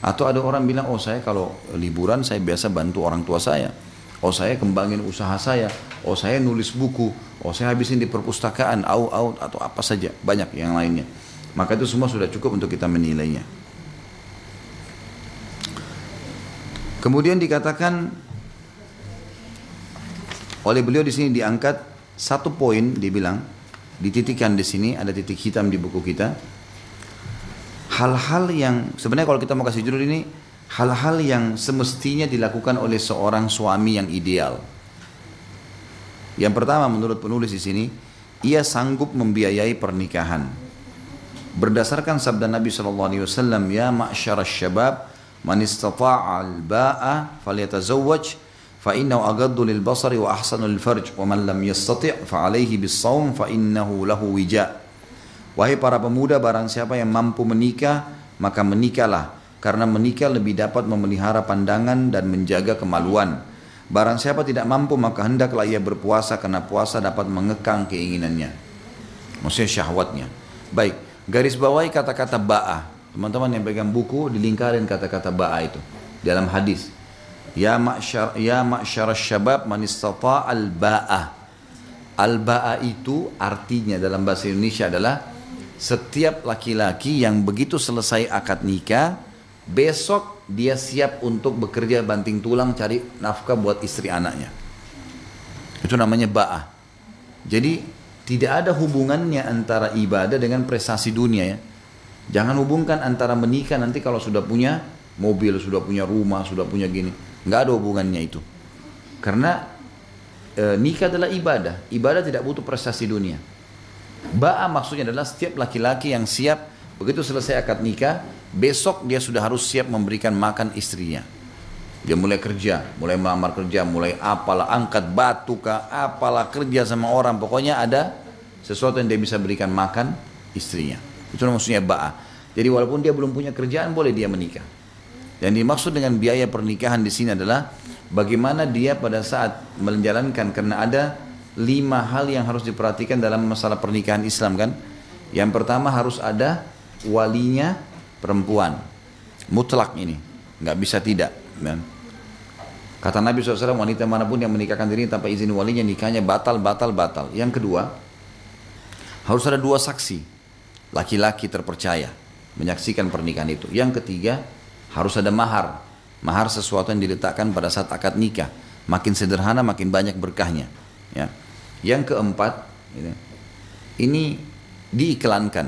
Atau ada orang bilang, oh saya kalau liburan saya biasa bantu orang tua saya, oh saya kembangin usaha saya, oh saya nulis buku, oh saya habisin di perpustakaan, atau apa saja, banyak yang lainnya. Maka itu semua sudah cukup untuk kita menilainya. Kemudian dikatakan oleh beliau di sini, diangkat satu poin, dibilang dititikkan di sini, ada titik hitam di buku kita. Hal-hal yang sebenarnya kalau kita mau kasih judul ini, hal-hal yang semestinya dilakukan oleh seorang suami yang ideal. Yang pertama menurut penulis di sini, ia sanggup membiayai pernikahan. Berdasarkan sabda Nabi SAW, ya ma'syarasy syabab, man istata'a al-ba'a falyatazawwaj fa innahu aghaddu lil basari wa ahsanu lil farj wa man lam yastati' fa alayhi bis shaum fa innahu lahu wija'. Wahai para pemuda, barang siapa yang mampu menikah, maka menikahlah, karena menikah lebih dapat memelihara pandangan dan menjaga kemaluan. Barang siapa tidak mampu, maka hendaklah ia berpuasa, karena puasa dapat mengekang keinginannya, maksudnya syahwatnya. Baik, garis bawahi kata-kata ba'ah. Teman-teman yang pegang buku, dilingkarin kata-kata ba'ah itu dalam hadis. Ya ma'syarasy syabab man istata' al-ba'ah. Al-ba'ah itu artinya dalam bahasa Indonesia adalah setiap laki-laki yang begitu selesai akad nikah, besok dia siap untuk bekerja banting tulang cari nafkah buat istri anaknya. Itu namanya ba'ah. Jadi tidak ada hubungannya antara ibadah dengan prestasi dunia ya. Jangan hubungkan antara menikah nanti kalau sudah punya mobil, sudah punya rumah, sudah punya gini. Nggak ada hubungannya itu. Karena nikah adalah ibadah. Ibadah tidak butuh prestasi dunia. Ba'a maksudnya adalah setiap laki-laki yang siap begitu selesai akad nikah, besok dia sudah harus siap memberikan makan istrinya. Dia mulai kerja, mulai melamar kerja, mulai apalah, angkat batu kah, apalah, kerja sama orang. Pokoknya ada sesuatu yang dia bisa berikan makan istrinya. Itu maksudnya ba'a. Jadi walaupun dia belum punya kerjaan, boleh dia menikah. Dan dimaksud dengan biaya pernikahan di sini adalah bagaimana dia pada saat menjalankan, karena ada 5 hal yang harus diperhatikan dalam masalah pernikahan Islam kan. Yang pertama harus ada walinya perempuan, mutlak ini, nggak bisa tidak. Dan kata Nabi SAW, wanita manapun yang menikahkan diri tanpa izin walinya, nikahnya batal. Yang kedua, harus ada 2 saksi. laki-laki terpercaya menyaksikan pernikahan itu. Yang ketiga, harus ada mahar. Mahar sesuatu yang diletakkan pada saat akad nikah. Makin sederhana makin banyak berkahnya. Ya. Yang keempat, ini diiklankan.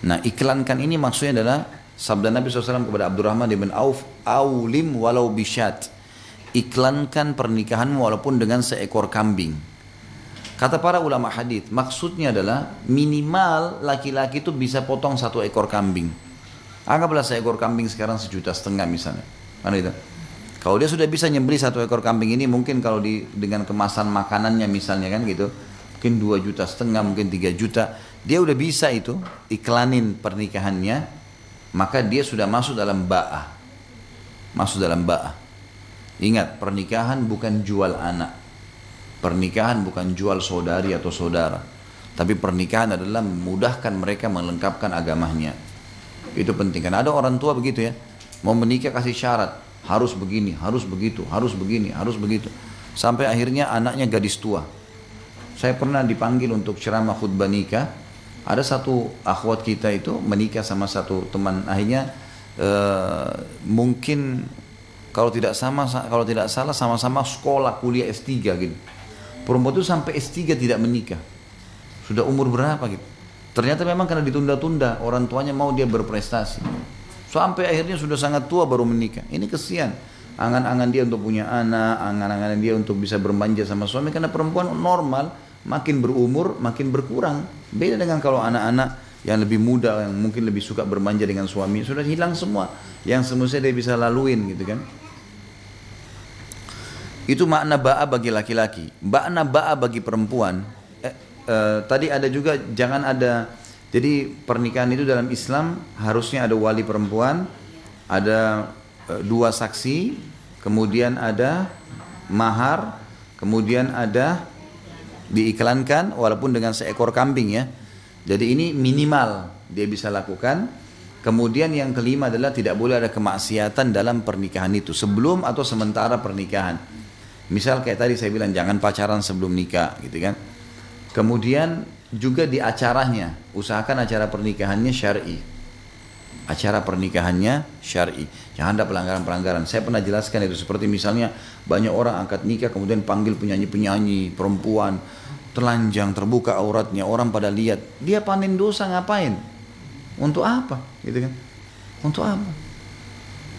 Nah, iklankan ini maksudnya adalah sabda Nabi SAW kepada Abdurrahman bin Auf, "Aulim walau bisyat." Iklankan pernikahanmu walaupun dengan seekor kambing. Kata para ulama hadis, maksudnya adalah minimal laki-laki itu bisa potong 1 ekor kambing. Anggaplah seekor kambing sekarang 1,5 juta misalnya. Kan itu. Kalau dia sudah bisa nyembeli 1 ekor kambing ini, mungkin kalau dengan kemasan makanannya misalnya kan gitu, mungkin 2,5 juta, mungkin 3 juta. Dia udah bisa itu iklanin pernikahannya, maka dia sudah masuk dalam ba'ah. Masuk dalam ba'ah. Ingat, pernikahan bukan jual anak. Pernikahan bukan jual saudari atau saudara. Tapi pernikahan adalah memudahkan mereka melengkapkan agamanya. Itu penting. Karena ada orang tua begitu ya. Mau menikah kasih syarat. Harus begini, harus begitu, harus begini, harus begitu. Sampai akhirnya anaknya gadis tua. Saya pernah dipanggil untuk ceramah khutbah nikah. Ada satu akhwat kita itu menikah sama satu teman. Akhirnya mungkin kalau tidak salah sama-sama sekolah kuliah S3 gitu. Perempuan itu sampai S3 tidak menikah. Sudah umur berapa gitu. Ternyata memang karena ditunda-tunda, orang tuanya mau dia berprestasi. Sampai akhirnya sudah sangat tua baru menikah. Ini kesian. Angan-angan dia untuk punya anak, angan-angan dia untuk bisa bermanja sama suami. Karena perempuan normal, makin berumur, makin berkurang. Beda dengan kalau anak-anak yang lebih muda, yang mungkin lebih suka bermanja dengan suami, sudah hilang semua. Yang semestinya dia bisa laluin gitu kan. Itu makna ba'a bagi laki-laki. Makna ba'a bagi perempuan. Tadi ada juga jangan ada. Jadi pernikahan itu dalam Islam harusnya ada wali perempuan, ada 2 saksi, kemudian ada mahar, kemudian ada diiklankan walaupun dengan seekor kambing ya. Jadi ini minimal dia bisa lakukan. Kemudian yang kelima adalah tidak boleh ada kemaksiatan dalam pernikahan itu sebelum atau sementara pernikahan. Misal kayak tadi saya bilang jangan pacaran sebelum nikah gitu kan. Kemudian juga di acaranya, usahakan acara pernikahannya syar'i. Acara pernikahannya syar'i. Jangan ada pelanggaran-pelanggaran. Saya pernah jelaskan itu seperti misalnya banyak orang angkat nikah kemudian panggil penyanyi-penyanyi perempuan, telanjang, terbuka auratnya, orang pada lihat. Dia panen dosa ngapain? Untuk apa? Gitu kan? Untuk apa?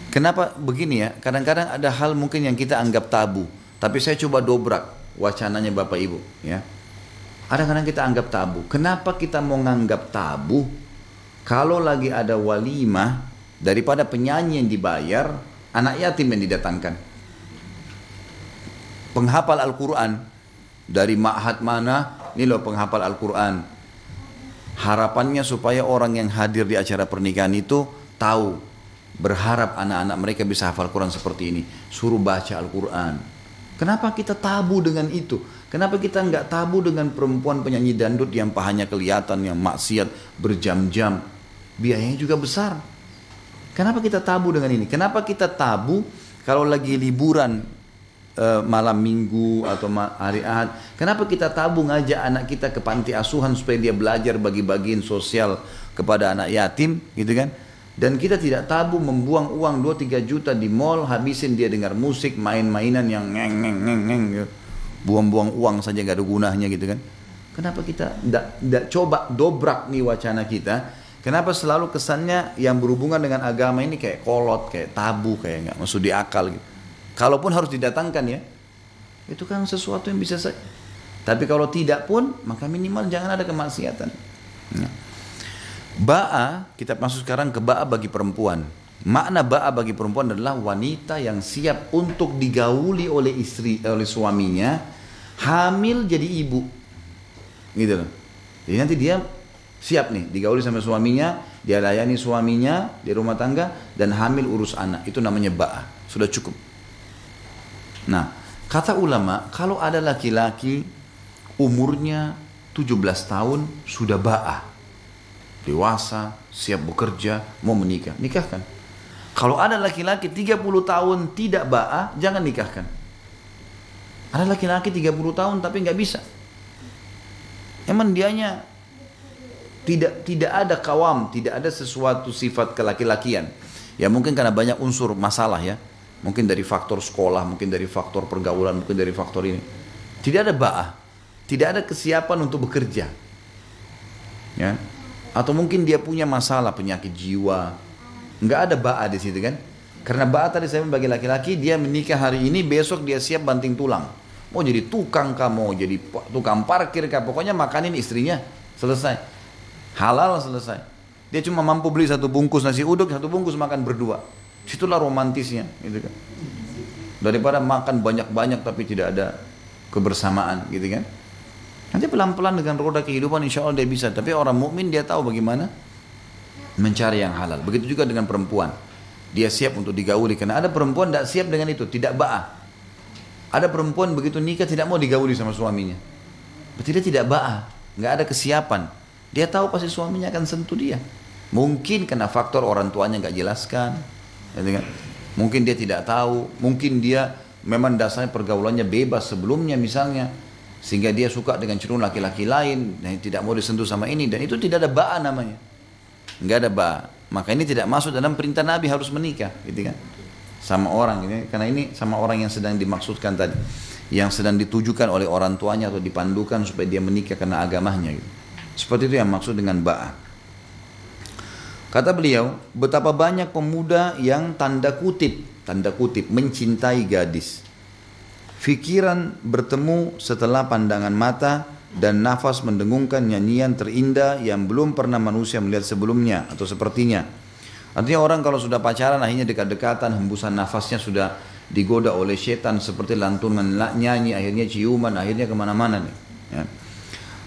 Kenapa begini ya? Kadang-kadang ada hal mungkin yang kita anggap tabu. Tapi saya coba dobrak wacananya Bapak Ibu. Ya. Kadang-kadang kita anggap tabu. Kenapa kita mau nganggap tabu? Kalau lagi ada walimah, daripada penyanyi yang dibayar, anak yatim yang didatangkan. Penghafal Al-Quran. Dari ma'had mana, ini loh penghafal Al-Quran. Harapannya supaya orang yang hadir di acara pernikahan itu tahu. Berharap anak-anak mereka bisa hafal Quran seperti ini. Suruh baca Al-Quran. Kenapa kita tabu dengan itu? Kenapa kita nggak tabu dengan perempuan penyanyi dangdut yang pahanya kelihatan, yang maksiat berjam-jam? Biayanya juga besar. Kenapa kita tabu dengan ini? Kenapa kita tabu kalau lagi liburan malam minggu atau hari Ahad? Kenapa kita tabu ngajak anak kita ke panti asuhan supaya dia belajar bagi-bagiin sosial kepada anak yatim, gitu kan? Dan kita tidak tabu membuang uang 2-3 juta di mall, habisin dia dengar musik, main-mainan yang ngeng gitu. Buang-buang uang saja gak ada gunanya gitu kan. Kenapa kita tidak coba dobrak nih wacana kita? Kenapa selalu kesannya yang berhubungan dengan agama ini kayak kolot, kayak tabu, kayak gak masuk di akal gitu. Kalaupun harus didatangkan ya, itu kan sesuatu yang bisa saja. Tapi kalau tidak pun, maka minimal jangan ada kemaksiatan. Ya. Ba'a, kita masuk sekarang ke ba'a bagi perempuan. Makna ba'a bagi perempuan adalah wanita yang siap untuk digauli oleh suaminya, hamil jadi ibu. Gitu loh. Jadi nanti dia siap nih, digauli sama suaminya, dia layani suaminya di rumah tangga dan hamil urus anak. Itu namanya ba'a. Sudah cukup. Nah, kata ulama, kalau ada laki-laki umurnya 17 tahun sudah ba'a. Dewasa, siap bekerja, mau menikah, nikahkan. Kalau ada laki-laki 30 tahun tidak ba'a, jangan nikahkan. Ada laki-laki 30 tahun tapi nggak bisa. Emang dianya Tidak ada kawam, tidak ada sesuatu sifat kelaki-lakian. Ya mungkin karena banyak unsur masalah ya. Mungkin dari faktor sekolah, mungkin dari faktor pergaulan, mungkin dari faktor ini. Tidak ada ba'ah. Tidak ada kesiapan untuk bekerja. Ya. Atau mungkin dia punya masalah penyakit jiwa. Nggak ada ba'ah di situ kan. Karena ba'ah tadi saya bagi laki-laki, dia menikah hari ini, besok dia siap banting tulang. Mau jadi tukang kah, mau jadi tukang parkir kah, pokoknya makanin istrinya, selesai. Halal selesai. Dia cuma mampu beli satu bungkus nasi uduk, satu bungkus makan berdua. Situlah romantisnya, gitu kan. Daripada makan banyak-banyak tapi tidak ada kebersamaan, gitu kan. Nanti pelan-pelan dengan roda kehidupan insya Allah dia bisa. Tapi orang mukmin dia tahu bagaimana mencari yang halal. Begitu juga dengan perempuan. Dia siap untuk digauli. Karena ada perempuan tidak siap dengan itu, tidak ba'ah. Ada perempuan begitu nikah tidak mau digauli sama suaminya. Berarti dia tidak ba'ah, nggak ada kesiapan. Dia tahu pasti suaminya akan sentuh dia. Mungkin karena faktor orang tuanya nggak jelaskan. Mungkin dia tidak tahu, mungkin dia memang dasarnya pergaulannya bebas sebelumnya misalnya, sehingga dia suka dengan cenderung laki-laki lain dan tidak mau disentuh sama ini, dan itu tidak ada ba'ah namanya, nggak ada ba'ah. Maka ini tidak masuk dalam perintah Nabi harus menikah, gitu kan, sama orang ini, karena ini sama orang yang sedang dimaksudkan tadi, yang sedang ditujukan oleh orang tuanya atau dipandukan supaya dia menikah karena agamanya, gitu. Seperti itu yang maksud dengan ba'ah. Kata beliau, betapa banyak pemuda yang tanda kutip mencintai gadis. Fikiran bertemu setelah pandangan mata dan nafas mendengungkan nyanyian terindah yang belum pernah manusia melihat sebelumnya atau sepertinya. Artinya orang kalau sudah pacaran akhirnya dekat-dekatan, hembusan nafasnya sudah digoda oleh setan seperti lantunan nyanyi, akhirnya ciuman, akhirnya kemana-mana nih. Ya.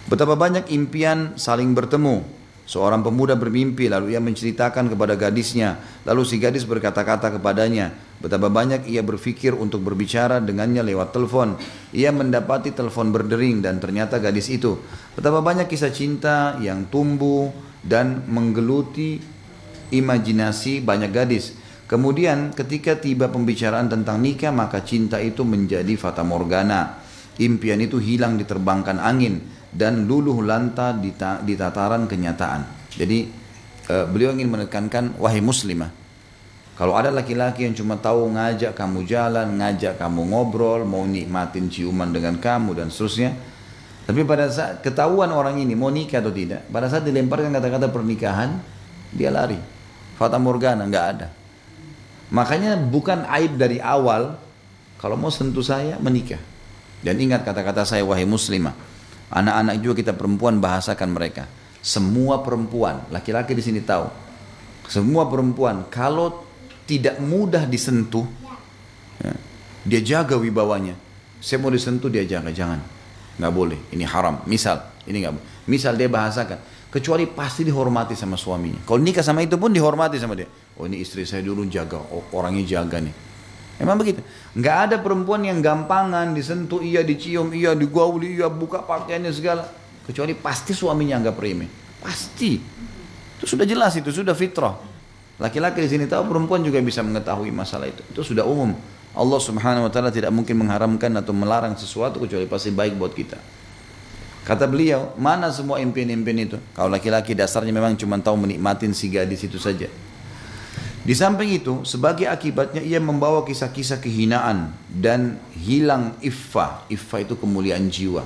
Betapa banyak impian saling bertemu. Seorang pemuda bermimpi lalu ia menceritakan kepada gadisnya. Lalu si gadis berkata-kata kepadanya. Betapa banyak ia berpikir untuk berbicara dengannya lewat telepon. Ia mendapati telepon berdering dan ternyata gadis itu. Betapa banyak kisah cinta yang tumbuh dan menggeluti imajinasi banyak gadis. Kemudian ketika tiba pembicaraan tentang nikah, maka cinta itu menjadi fata morgana. Impian itu hilang diterbangkan angin dan luluh lantah di tataran kenyataan. Jadi beliau ingin menekankan, wahai muslimah, kalau ada laki-laki yang cuma tahu ngajak kamu jalan, ngajak kamu ngobrol, mau nikmatin ciuman dengan kamu dan seterusnya, tapi pada saat ketahuan orang ini mau nikah atau tidak, pada saat dilemparkan kata-kata pernikahan, dia lari. Fata morgana, nggak ada. Makanya bukan aib dari awal, kalau mau sentuh saya, menikah. Dan ingat kata-kata saya, wahai muslimah, anak-anak juga kita perempuan bahasakan mereka. Semua perempuan, laki-laki di sini tahu. Semua perempuan kalau tidak mudah disentuh, ya, dia jaga wibawanya. Saya mau disentuh dia jaga, jangan, nggak boleh. Ini haram. Misal, ini nggak boleh. Misal dia bahasakan, kecuali pasti dihormati sama suaminya. Kalau nikah sama itu pun dihormati sama dia. Oh ini istri saya dulu jaga, oh, orangnya jaga nih. Emang begitu. Nggak ada perempuan yang gampangan disentuh, iya dicium, iya digauli, iya buka pakaiannya segala. Kecuali pasti suaminya anggap remeh. Pasti. Itu sudah jelas, itu sudah fitrah. Laki-laki di sini tahu, perempuan juga bisa mengetahui masalah itu. Itu sudah umum. Allah Subhanahu wa taala tidak mungkin mengharamkan atau melarang sesuatu kecuali pasti baik buat kita. Kata beliau, mana semua impian-impian itu? Kalau laki-laki dasarnya memang cuma tahu menikmatin si gadis itu saja. Di samping itu, sebagai akibatnya ia membawa kisah-kisah kehinaan dan hilang iffah. Iffah itu kemuliaan jiwa.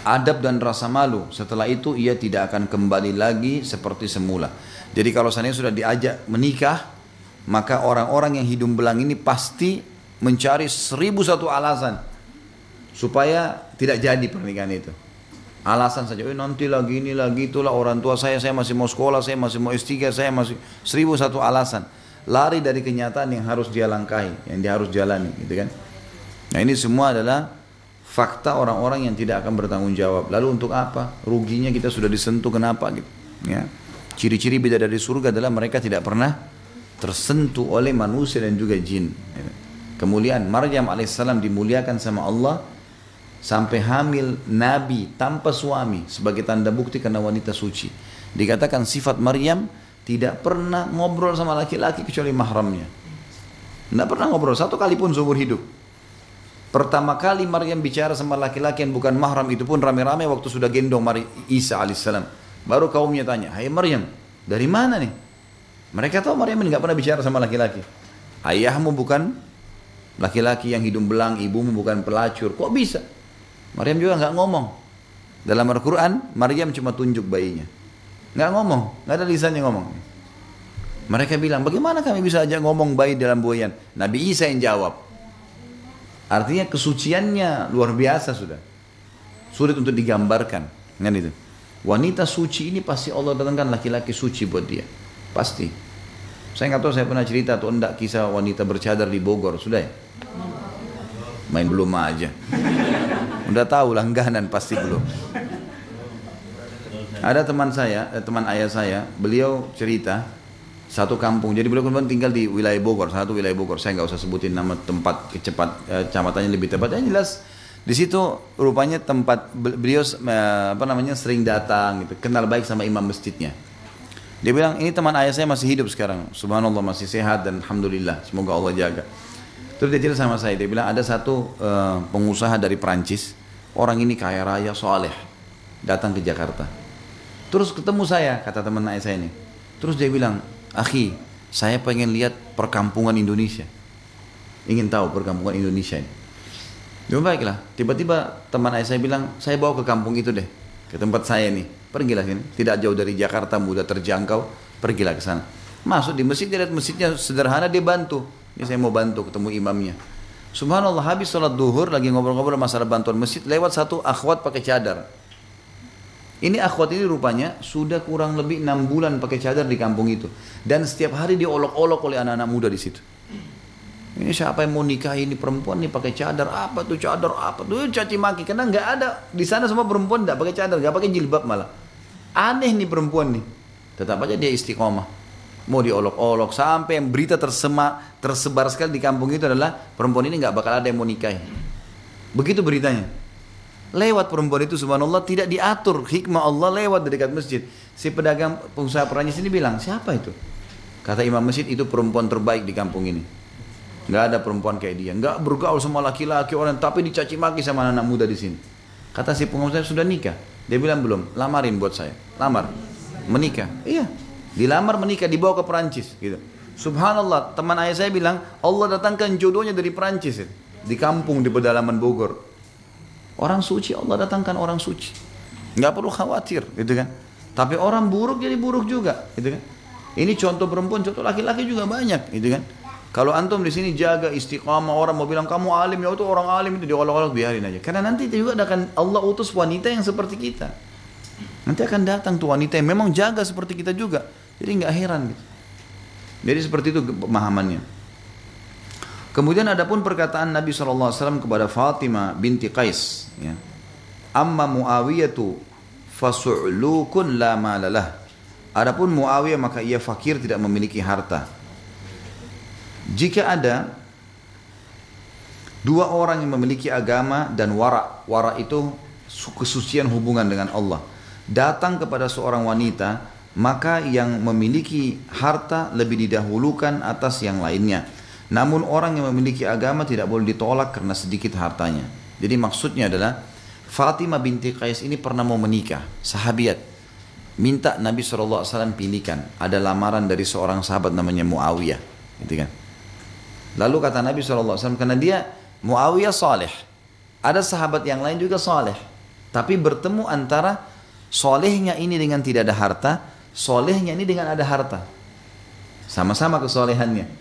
Adab dan rasa malu. Setelah itu ia tidak akan kembali lagi seperti semula. Jadi kalau seandainya sudah diajak menikah, maka orang-orang yang hidung belang ini pasti mencari 1001 alasan supaya tidak jadi pernikahan itu. Alasan saja, nanti lagi ini lagi itulah, orang tua saya masih mau sekolah, saya masih mau S3, saya masih 1001 alasan. Lari dari kenyataan yang harus dia langkahi, yang dia harus jalani, gitu kan. Nah ini semua adalah fakta orang-orang yang tidak akan bertanggung jawab. Lalu untuk apa? Ruginya kita sudah disentuh, kenapa gitu? Ya. Ciri-ciri bidadari surga adalah mereka tidak pernah tersentuh oleh manusia dan juga jin. Kemuliaan Maryam alaihissalam dimuliakan sama Allah sampai hamil Nabi tanpa suami sebagai tanda bukti karena wanita suci. Dikatakan sifat Maryam tidak pernah ngobrol sama laki-laki kecuali mahramnya. Tidak pernah ngobrol satu kali pun seumur hidup. Pertama kali Maryam bicara sama laki-laki yang bukan mahram itu pun rame-rame waktu sudah gendong Isa alaihissalam. Baru kaumnya tanya, hai Maryam, dari mana nih? Mereka tahu Maryam ini nggak pernah bicara sama laki-laki. Ayahmu bukan laki-laki yang hidung belang, ibumu bukan pelacur. Kok bisa? Maryam juga nggak ngomong. Dalam Al-Quran, Maryam cuma tunjuk bayinya. Nggak ngomong, nggak ada lisannya ngomong. Mereka bilang, bagaimana kami bisa ajak ngomong bayi dalam buayan? Nabi Isa yang jawab. Artinya kesuciannya luar biasa sudah. Sulit untuk digambarkan. Kan itu. Wanita suci ini pasti Allah datangkan laki-laki suci buat dia. Pasti. Saya nggak tahu saya pernah cerita atau enggak kisah wanita bercadar di Bogor. Sudah ya? Main belum aja. Udah tahu langganan pasti belum. Ada teman saya, teman ayah saya, beliau cerita satu kampung. Jadi beliau kemudian tinggal di wilayah Bogor, satu wilayah Bogor. Saya nggak usah sebutin nama tempat kecamatannya lebih tepat. Yang jelas di situ rupanya tempat beliau sering datang gitu, kenal baik sama imam masjidnya. Dia bilang ini teman ayah saya masih hidup sekarang, subhanallah masih sehat dan alhamdulillah, semoga Allah jaga. Terus dia cerita sama saya, dia bilang ada satu pengusaha dari Perancis, orang ini kaya raya, soleh, datang ke Jakarta. Terus ketemu saya, kata teman ayah saya ini. Terus dia bilang, akhi, saya pengen lihat perkampungan Indonesia. Ingin tahu perkampungan Indonesia ini. Ya baiklah, tiba-tiba teman ayah saya bilang, saya bawa ke kampung itu deh, ke tempat saya nih. Pergilah sini, tidak jauh dari Jakarta, mudah terjangkau, pergilah ke sana. Masuk di masjid, dia lihat masjidnya sederhana, dia bantu. Ini saya mau bantu ketemu imamnya. Subhanallah, habis sholat duhur, lagi ngobrol-ngobrol masalah bantuan masjid, lewat satu akhwat pakai cadar. Ini akhwat ini rupanya sudah kurang lebih 6 bulan pakai cadar di kampung itu. Dan setiap hari diolok-olok oleh anak-anak muda di situ. Ini siapa yang mau nikah ini perempuan nih pakai cadar, apa tuh cadar, apa tuh, caci maki. Karena nggak ada, di sana semua perempuan nggak pakai cadar, nggak pakai jilbab malah. Aneh nih perempuan nih. Tetap aja dia istiqomah. Mau diolok-olok, sampai yang berita tersebar sekali di kampung itu adalah perempuan ini nggak bakal ada yang mau nikahi. Begitu beritanya. Lewat perempuan itu subhanallah tidak diatur, hikmah Allah lewat dari dekat masjid. Si pedagang pengusaha Perancis ini bilang, siapa itu? Kata imam masjid, itu perempuan terbaik di kampung ini. Nggak ada perempuan kayak dia, nggak bergaul sama laki-laki orang, tapi dicaci maki sama anak muda di sini. Kata si pengusaha, sudah nikah? Dia bilang belum. Lamarin buat saya. Lamar, menikah. Iya, dilamar menikah, dibawa ke Perancis gitu. Subhanallah, teman ayah saya bilang Allah datangkan jodohnya dari Perancis di kampung di pedalaman Bogor. Orang suci Allah datangkan orang suci, nggak perlu khawatir gitu kan. Tapi orang buruk jadi buruk juga gitu kan. Ini contoh perempuan, contoh laki-laki juga banyak gitu kan. Kalau antum di sini jaga istiqamah, orang mau bilang kamu alim, ya itu orang alim itu diolok-olok, biarin aja. Karena nanti juga akan Allah utus wanita yang seperti kita. Nanti akan datang tuh wanita yang memang jaga seperti kita juga. Jadi nggak heran gitu. Jadi seperti itu pemahamannya. Kemudian ada pun perkataan Nabi SAW kepada Fatimah binti Qais. Ya. Amma Muawiyatu fasu'lukun la malalah. Adapun Muawiyah maka ia fakir, tidak memiliki harta. Jika ada dua orang yang memiliki agama dan wara itu kesucian hubungan dengan Allah, datang kepada seorang wanita, maka yang memiliki harta lebih didahulukan atas yang lainnya. Namun orang yang memiliki agama tidak boleh ditolak karena sedikit hartanya. Jadi maksudnya adalah Fatimah binti Qais ini pernah mau menikah, sahabiat, minta Nabi SAW pilihkan. Ada lamaran dari seorang sahabat namanya Muawiyah, gitu kan. Lalu kata Nabi SAW, karena dia Muawiyah saleh, ada sahabat yang lain juga saleh, tapi bertemu antara solehnya ini dengan tidak ada harta, solehnya ini dengan ada harta, sama-sama kesolehannya.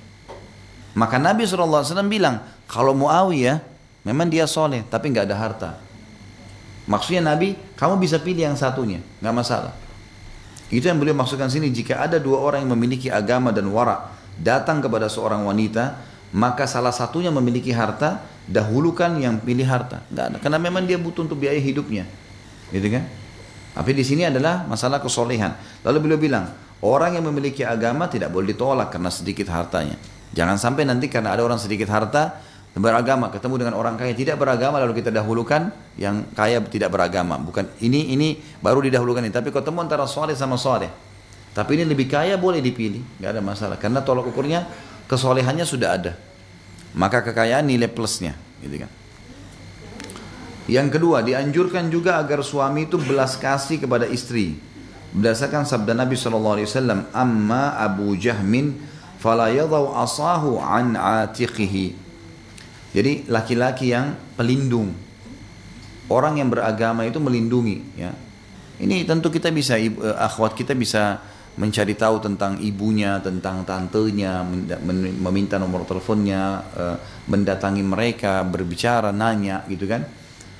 Maka Nabi SAW bilang, kalau Muawiyah memang dia soleh tapi nggak ada harta. Maksudnya Nabi, kamu bisa pilih yang satunya, nggak masalah. Itu yang beliau maksudkan sini. Jika ada dua orang yang memiliki agama dan wara datang kepada seorang wanita, maka salah satunya memiliki harta, dahulukan yang pilih harta. Nggak ada, karena memang dia butuh untuk biaya hidupnya, gitu kan? Tapi di sini adalah masalah kesolehan. Lalu beliau bilang, orang yang memiliki agama tidak boleh ditolak karena sedikit hartanya. Jangan sampai nanti karena ada orang sedikit harta beragama ketemu dengan orang kaya tidak beragama lalu kita dahulukan yang kaya tidak beragama. Bukan ini baru didahulukan ini. Tapi ketemu antara soleh sama soleh, tapi ini lebih kaya, boleh dipilih, nggak ada masalah. Karena tolak ukurnya kesolehannya sudah ada. Maka kekayaan nilai plusnya, gitu kan. Yang kedua, dianjurkan juga agar suami itu belas kasih kepada istri. Berdasarkan sabda Nabi SAW, amma Abu Jahmin fala yadau asahu an atiqihi. Jadi laki-laki yang pelindung, orang yang beragama itu melindungi, ya. Ini tentu kita bisa, akhwat kita bisa mencari tahu tentang ibunya, tentang tantenya, meminta nomor teleponnya, mendatangi mereka, berbicara, nanya gitu kan,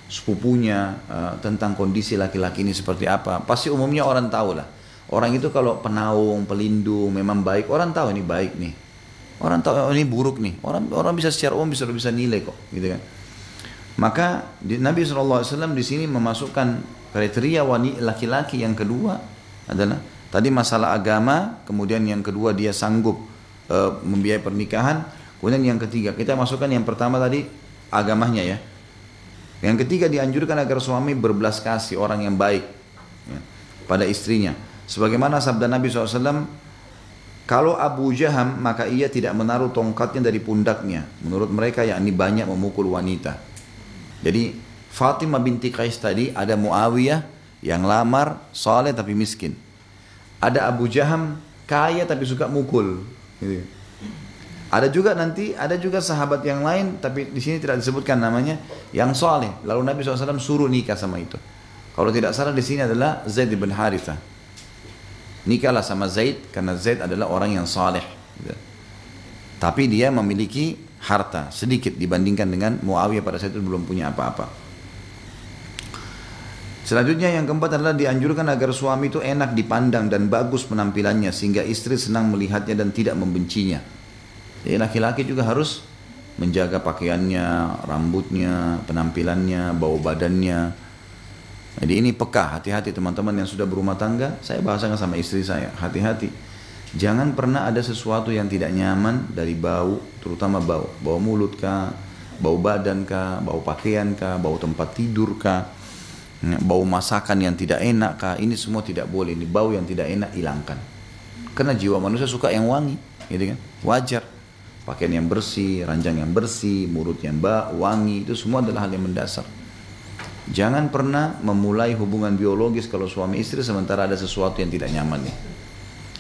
sepupunya, tentang kondisi laki-laki ini seperti apa. Pasti umumnya orang tahu lah. Orang itu kalau penaung, pelindung, memang baik, orang tahu ini baik nih. Orang tahu ini buruk nih. Orang bisa secara umum bisa nilai kok, gitu kan. Maka Nabi SAW di sini memasukkan kriteria wanita laki-laki yang kedua adalah tadi masalah agama, kemudian yang kedua dia sanggup membiayai pernikahan, kemudian yang ketiga kita masukkan yang pertama tadi agamanya ya. Yang ketiga dianjurkan agar suami berbelas kasih, orang yang baik ya, pada istrinya. Sebagaimana sabda Nabi SAW, kalau Abu Jaham maka ia tidak menaruh tongkatnya dari pundaknya. Menurut mereka yakni banyak memukul wanita. Jadi Fatimah binti Qais tadi ada Muawiyah yang lamar, saleh tapi miskin. Ada Abu Jaham kaya tapi suka mukul. Gitu. Ada juga sahabat yang lain tapi di sini tidak disebutkan namanya yang saleh. Lalu Nabi SAW suruh nikah sama itu. Kalau tidak salah di sini adalah Zaid bin Harithah. Nikahlah sama Zaid karena Zaid adalah orang yang saleh. Gitu. Tapi dia memiliki harta sedikit dibandingkan dengan Muawiyah pada saat itu belum punya apa-apa. Selanjutnya yang keempat adalah dianjurkan agar suami itu enak dipandang dan bagus penampilannya sehingga istri senang melihatnya dan tidak membencinya. Jadi laki-laki juga harus menjaga pakaiannya, rambutnya, penampilannya, bau badannya. Jadi ini peka, hati-hati teman-teman yang sudah berumah tangga. Saya bahasakan sama istri saya, hati-hati. Jangan pernah ada sesuatu yang tidak nyaman dari bau, terutama bau mulut kah, bau badan kah, bau pakaian kah, bau tempat tidur kah, bau masakan yang tidak enak kah. Ini semua tidak boleh. Ini bau yang tidak enak hilangkan. Karena jiwa manusia suka yang wangi, gitu kan? Wajar. Pakaian yang bersih, ranjang yang bersih, mulut yang wangi, itu semua adalah hal yang mendasar. Jangan pernah memulai hubungan biologis kalau suami istri sementara ada sesuatu yang tidak nyaman nih.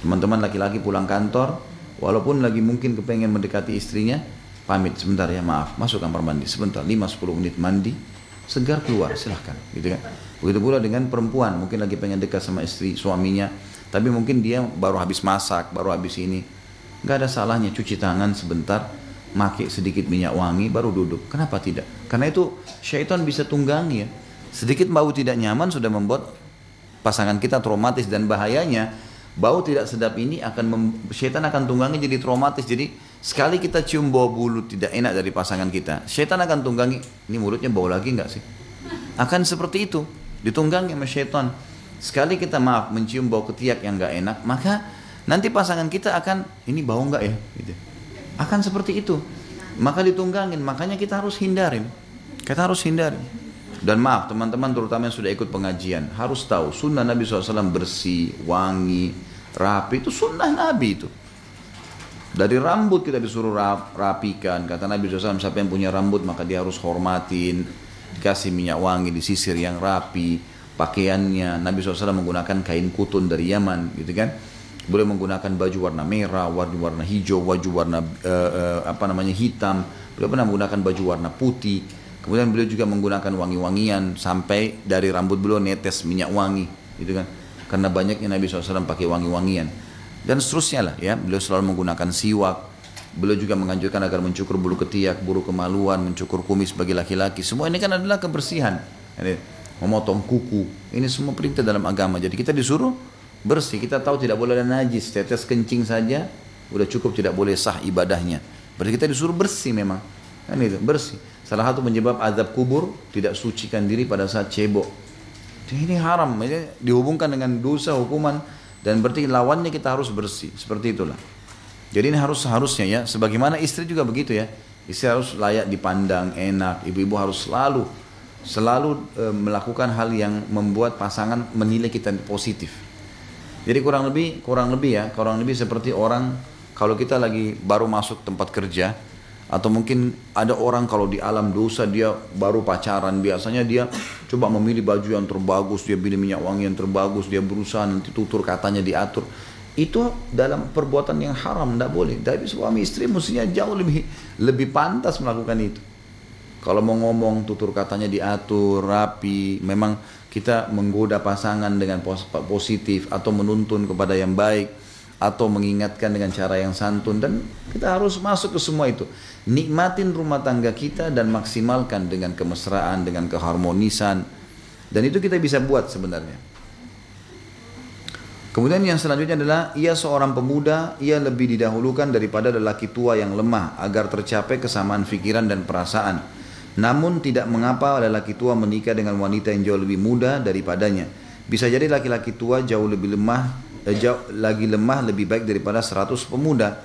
Teman-teman laki-laki pulang kantor, walaupun lagi mungkin kepengen mendekati istrinya, pamit sebentar ya, maaf, masuk kamar mandi sebentar, 5-10 menit mandi, segar keluar, silahkan, gitu kan. Begitu pula dengan perempuan, mungkin lagi pengen dekat sama istri, suaminya, tapi mungkin dia baru habis masak, baru habis ini, nggak ada salahnya cuci tangan sebentar, pakai sedikit minyak wangi, baru duduk. Kenapa tidak? Karena itu syaitan bisa tunggangi ya. Sedikit bau tidak nyaman sudah membuat pasangan kita traumatis, dan bahayanya bau tidak sedap ini syaitan akan tunggangi jadi traumatis. Jadi sekali kita cium bau bulu tidak enak dari pasangan kita, syaitan akan tunggangi, ini mulutnya bau lagi nggak sih? Akan seperti itu, ditunggangi sama syaitan. Sekali kita mencium bau ketiak yang nggak enak, maka nanti pasangan kita akan, ini bau nggak ya? Gitu. Akan seperti itu. Maka ditunggangin, makanya kita harus hindarin. Kita harus hindarin. Dan maaf teman-teman terutama yang sudah ikut pengajian, harus tahu sunnah Nabi SAW bersih, wangi, rapi, itu sunnah Nabi itu. Dari rambut kita disuruh rapikan. Kata Nabi SAW, siapa yang punya rambut maka dia harus hormatin, dikasih minyak wangi, disisir yang rapi. Pakaiannya, Nabi SAW menggunakan kain kutun dari Yaman, gitu kan. Boleh menggunakan baju warna merah, warna hijau, baju warna hitam. Beliau pernah menggunakan baju warna putih. Kemudian beliau juga menggunakan wangi-wangian sampai dari rambut beliau netes minyak wangi, gitu kan. Karena banyaknya Nabi SAW pakai wangi-wangian dan seterusnya lah ya. Beliau selalu menggunakan siwak. Beliau juga menganjurkan agar mencukur bulu ketiak, bulu kemaluan, mencukur kumis bagi laki-laki. Semua ini kan adalah kebersihan. Memotong kuku, ini semua perintah dalam agama. Jadi kita disuruh bersih. Kita tahu tidak boleh ada najis, tetes kencing saja udah cukup, tidak boleh sah ibadahnya. Berarti kita disuruh bersih memang. Kan itu, bersih. Salah satu penyebab azab kubur, tidak sucikan diri pada saat cebok. Ini haram, ini dihubungkan dengan dosa, hukuman, dan berarti lawannya kita harus bersih. Seperti itulah. Jadi ini seharusnya ya, sebagaimana istri juga begitu ya. Istri harus layak dipandang, enak. Ibu-ibu harus selalu melakukan hal yang membuat pasangan menilai kita positif. Jadi kurang lebih seperti orang kalau kita lagi baru masuk tempat kerja, Atau mungkin ada orang kalau di alam dosa dia baru pacaran, biasanya dia coba memilih baju yang terbagus, dia pilih minyak wangi yang terbagus, dia berusaha nanti tutur katanya diatur. Itu dalam perbuatan yang haram, tidak boleh. Tapi suami istri mestinya jauh lebih pantas melakukan itu. Kalau mau ngomong tutur katanya diatur, rapi, memang kita menggoda pasangan dengan positif atau menuntun kepada yang baik atau mengingatkan dengan cara yang santun, dan kita harus masuk ke semua itu. Nikmatin rumah tangga kita dan maksimalkan dengan kemesraan, dengan keharmonisan, dan itu kita bisa buat sebenarnya. Kemudian yang selanjutnya adalah ia seorang pemuda, ia lebih didahulukan daripada lelaki tua yang lemah agar tercapai kesamaan pikiran dan perasaan. Namun tidak mengapa lelaki tua menikah dengan wanita yang jauh lebih muda daripadanya. Bisa jadi laki-laki tua jauh lagi lemah lebih baik daripada 100 pemuda.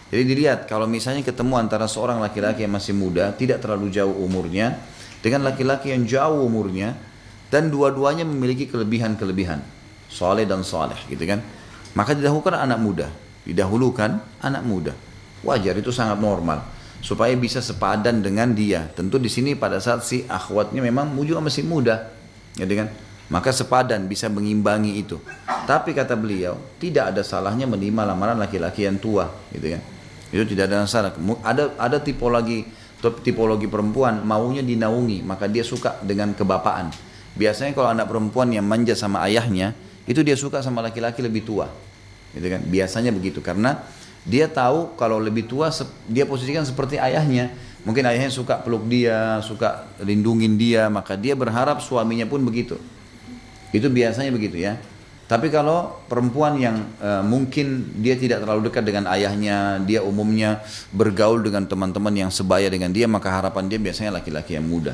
Jadi dilihat kalau misalnya ketemu antara seorang laki-laki yang masih muda, tidak terlalu jauh umurnya, dengan laki-laki yang jauh umurnya, dan dua-duanya memiliki kelebihan-kelebihan, soleh dan soleh gitu kan, maka didahulukan anak muda. Wajar, itu sangat normal, supaya bisa sepadan dengan dia. Tentu di sini pada saat si akhwatnya memang juga masih muda, gitu kan, maka sepadan, bisa mengimbangi itu. Tapi kata beliau, tidak ada salahnya menerima lamaran laki-laki yang tua, gitu kan. Itu tidak ada masalah. Ada tipologi perempuan maunya dinaungi, maka dia suka dengan kebapaan. Biasanya kalau anak perempuan yang manja sama ayahnya, itu dia suka sama laki-laki lebih tua, gitu kan. Biasanya begitu, karena dia tahu kalau lebih tua dia posisikan seperti ayahnya. Mungkin ayahnya suka peluk dia, suka lindungin dia, maka dia berharap suaminya pun begitu. Itu biasanya begitu ya. Tapi kalau perempuan yang mungkin dia tidak terlalu dekat dengan ayahnya, dia umumnya bergaul dengan teman-teman yang sebaya dengan dia, maka harapan dia biasanya laki-laki yang muda.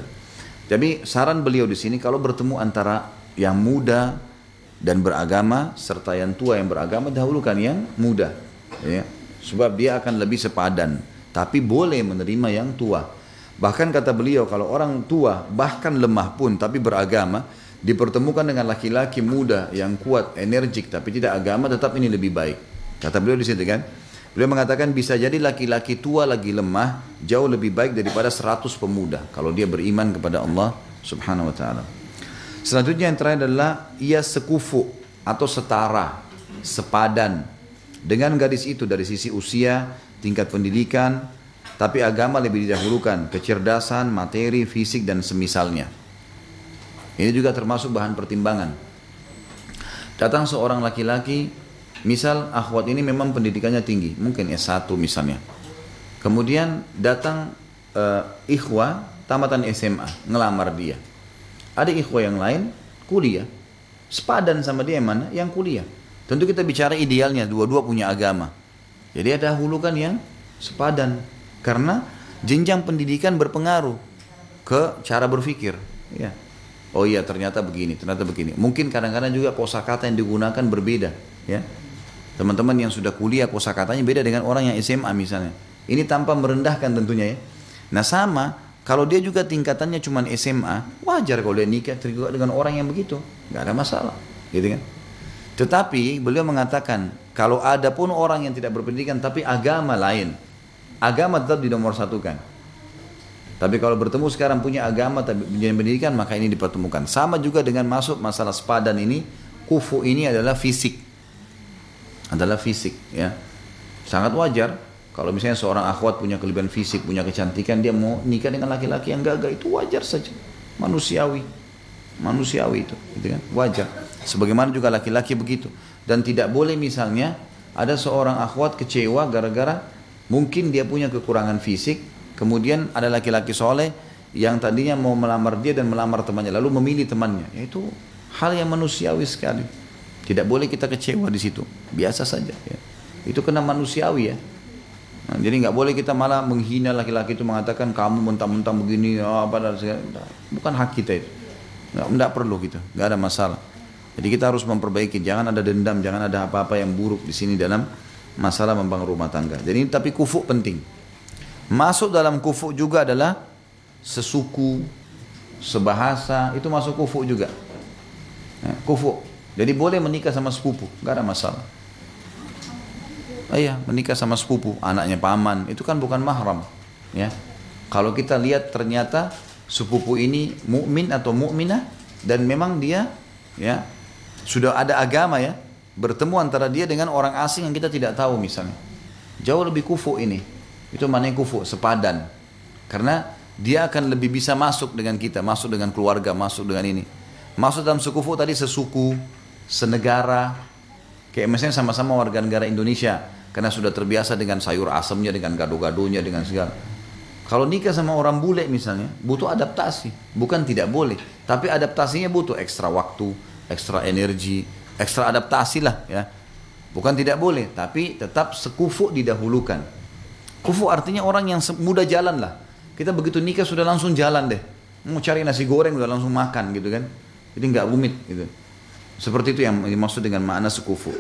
Jadi saran beliau di sini, kalau bertemu antara yang muda dan beragama serta yang tua yang beragama, dahulukan yang muda, ya. Sebab dia akan lebih sepadan. Tapi boleh menerima yang tua. Bahkan kata beliau, kalau orang tua bahkan lemah pun tapi beragama, dipertemukan dengan laki-laki muda yang kuat, energik tapi tidak agama, tetap ini lebih baik. Kata beliau di situ kan. Beliau mengatakan bisa jadi laki-laki tua lagi lemah jauh lebih baik daripada 100 pemuda kalau dia beriman kepada Allah Subhanahu wa taala. Selanjutnya yang terakhir adalah ia sekufu atau setara, sepadan dengan gadis itu dari sisi usia, tingkat pendidikan, tapi agama lebih didahulukan, kecerdasan, materi, fisik dan semisalnya. Ini juga termasuk bahan pertimbangan. Datang seorang laki-laki, misal akhwat ini memang pendidikannya tinggi, mungkin S1 misalnya. Kemudian datang ikhwah tamatan SMA, ngelamar dia. Ada ikhwah yang lain kuliah, sepadan sama dia yang mana? Yang kuliah. Tentu kita bicara idealnya, dua-dua punya agama. Jadi ada dahulukan yang sepadan, karena jenjang pendidikan berpengaruh ke cara berpikir. Ya. Oh iya, ternyata begini, ternyata begini. Mungkin kadang-kadang juga kosakata yang digunakan berbeda, ya. Teman-teman yang sudah kuliah kosakatanya beda dengan orang yang SMA misalnya. Ini tanpa merendahkan tentunya ya. Nah sama, kalau dia juga tingkatannya cuma SMA, wajar kalau dia nikah juga dengan orang yang begitu, nggak ada masalah, gitu kan. Tetapi beliau mengatakan, kalau ada pun orang yang tidak berpendidikan tapi agama lain, agama tetap dinomorsatukan. Tapi kalau bertemu sekarang punya agama tapi punya pendidikan, maka ini dipertemukan. Sama juga dengan masuk masalah sepadan ini, kufu ini adalah fisik. Adalah fisik, ya. Sangat wajar kalau misalnya seorang akhwat punya kelebihan fisik, punya kecantikan, dia mau nikah dengan laki-laki yang gagah, itu wajar saja. Manusiawi. Manusiawi itu, gitu kan? Wajar. Sebagaimana juga laki-laki begitu. Dan tidak boleh misalnya ada seorang akhwat kecewa gara-gara mungkin dia punya kekurangan fisik, kemudian ada laki-laki soleh yang tadinya mau melamar dia dan melamar temannya, lalu memilih temannya. Itu hal yang manusiawi sekali. Tidak boleh kita kecewa di situ. Biasa saja. Ya. Itu kena manusiawi ya. Nah, jadi nggak boleh kita malah menghina laki-laki itu, mengatakan kamu mentang-mentang begini, apa dan segala. Bukan hak kita itu. Nggak perlu gitu. Nggak ada masalah. Jadi kita harus memperbaiki. Jangan ada dendam, jangan ada apa-apa yang buruk di sini dalam masalah membangun rumah tangga. Jadi tapi kufu penting. Masuk dalam kufu juga adalah sesuku, sebahasa, itu masuk kufu juga. Ya, kufu. Jadi boleh menikah sama sepupu, nggak ada masalah. Iya, menikah sama sepupu, anaknya paman, itu kan bukan mahram. Ya, kalau kita lihat ternyata sepupu ini mukmin atau mukminah dan memang dia ya sudah ada agama ya, bertemu antara dia dengan orang asing yang kita tidak tahu misalnya, jauh lebih kufu ini. Itu maknanya kufu, sepadan. Karena dia akan lebih bisa masuk dengan kita, masuk dengan keluarga, masuk dengan ini. Masuk dalam sekufu tadi sesuku, senegara, kayak misalnya sama-sama warga negara Indonesia, karena sudah terbiasa dengan sayur asamnya, dengan gado-gadonya, dengan segala. Kalau nikah sama orang bule misalnya, butuh adaptasi. Bukan tidak boleh, tapi adaptasinya butuh ekstra waktu, ekstra energi, ekstra adaptasi lah ya. Bukan tidak boleh, tapi tetap sekufu didahulukan. Kufu artinya orang yang mudah jalan lah. Kita begitu nikah sudah langsung jalan deh. Mau cari nasi goreng udah langsung makan gitu kan. Jadi nggak rumit gitu. Seperti itu yang dimaksud dengan makna sekufu.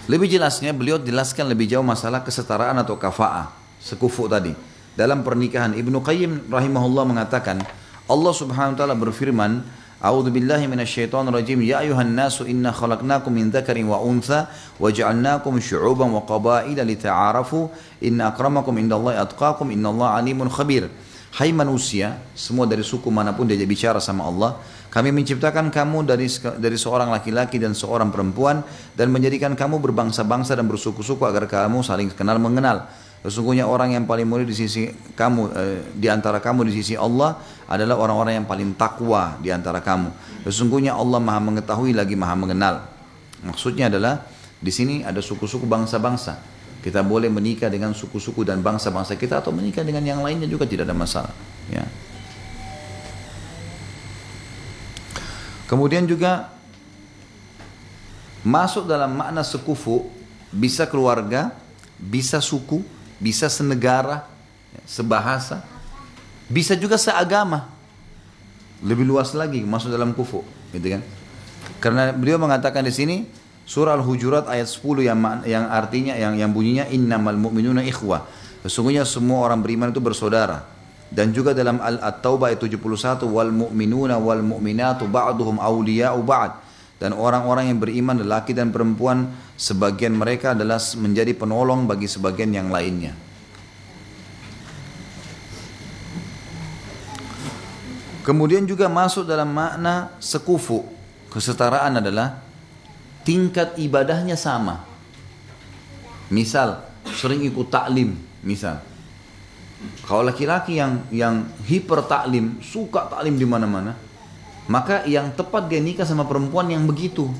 Lebih jelasnya beliau jelaskan lebih jauh masalah kesetaraan atau kafa'ah. Sekufu tadi. Dalam pernikahan Ibnu Qayyim rahimahullah mengatakan, Allah Subhanahu wa taala berfirman, A'udzu billahi minasyaitonir rajim. Ya ayuhan nasu inna khalaqnakum min dzakarin wa untha wa ja'alnakum syu'uban wa qabaila lita'arafu inna akramakum indallahi atqakum innallaha alimun khabir. Hai manusia, semua dari suku manapun dia bicara sama Allah, kami menciptakan kamu dari seorang laki-laki dan seorang perempuan dan menjadikan kamu berbangsa-bangsa dan bersuku-suku agar kamu saling kenal mengenal. Sesungguhnya orang yang paling mulia di sisi kamu, di antara kamu di sisi Allah adalah orang-orang yang paling takwa di antara kamu. Sesungguhnya Allah Maha mengetahui lagi Maha mengenal. Maksudnya adalah di sini ada suku-suku bangsa-bangsa. Kita boleh menikah dengan suku-suku dan bangsa-bangsa kita atau menikah dengan yang lainnya juga tidak ada masalah. Ya. Kemudian juga masuk dalam makna sekufu bisa keluarga, bisa suku, bisa senegara, sebahasa, bisa juga seagama. Lebih luas lagi masuk dalam kufu, gitu kan? Karena beliau mengatakan di sini surah Al-Hujurat ayat 10 yang artinya yang bunyinya innamal mu'minuna ikhwah. Sesungguhnya semua orang beriman itu bersaudara. Dan juga dalam At-Taubah ayat 71 wal mu'minuna wal mu'minatu ba'duhum awliya'u ba'd. Dan orang-orang yang beriman lelaki dan perempuan sebagian mereka adalah menjadi penolong bagi sebagian yang lainnya. Kemudian juga masuk dalam makna sekufu. Kesetaraan adalah tingkat ibadahnya sama. Misal sering ikut taklim, misal. Kalau laki-laki yang hiper taklim, suka taklim di mana-mana, maka yang tepat dia nikah sama perempuan yang begitu.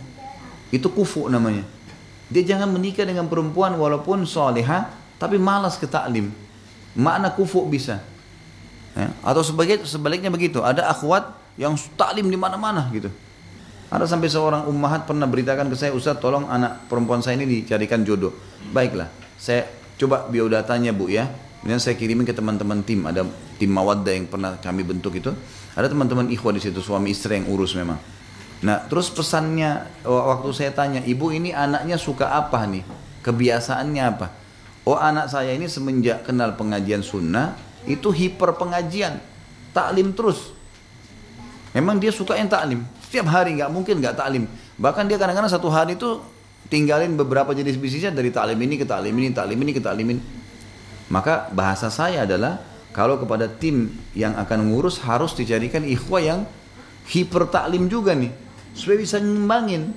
Itu kufu namanya. Dia jangan menikah dengan perempuan walaupun salihah tapi malas ke taklim. Makna kufu bisa. Ya. Atau sebaliknya begitu. Ada akhwat yang taklim di mana-mana gitu. Ada sampai seorang ummahat pernah beritakan ke saya, Ustaz tolong anak perempuan saya ini dicarikan jodoh. Baiklah, saya coba biodatanya Bu ya. Kemudian saya kirimin ke teman-teman tim. Ada tim Mawaddah yang pernah kami bentuk itu. Ada teman-teman ikhwah di situ, suami istri yang urus memang. Nah, terus pesannya waktu saya tanya, ibu ini anaknya suka apa nih? Kebiasaannya apa? Oh, anak saya ini semenjak kenal pengajian sunnah, itu hiper pengajian. Taklim terus. Memang dia suka yang taklim. Setiap hari, nggak mungkin nggak taklim. Bahkan dia kadang-kadang satu hari itu tinggalin beberapa jenis bisnisnya dari taklim ini ke taklim ini, taklim ini ke taklim ini. Maka bahasa saya adalah, kalau kepada tim yang akan ngurus harus dicarikan ikhwah yang hiper taklim juga nih, supaya bisa ngembangin.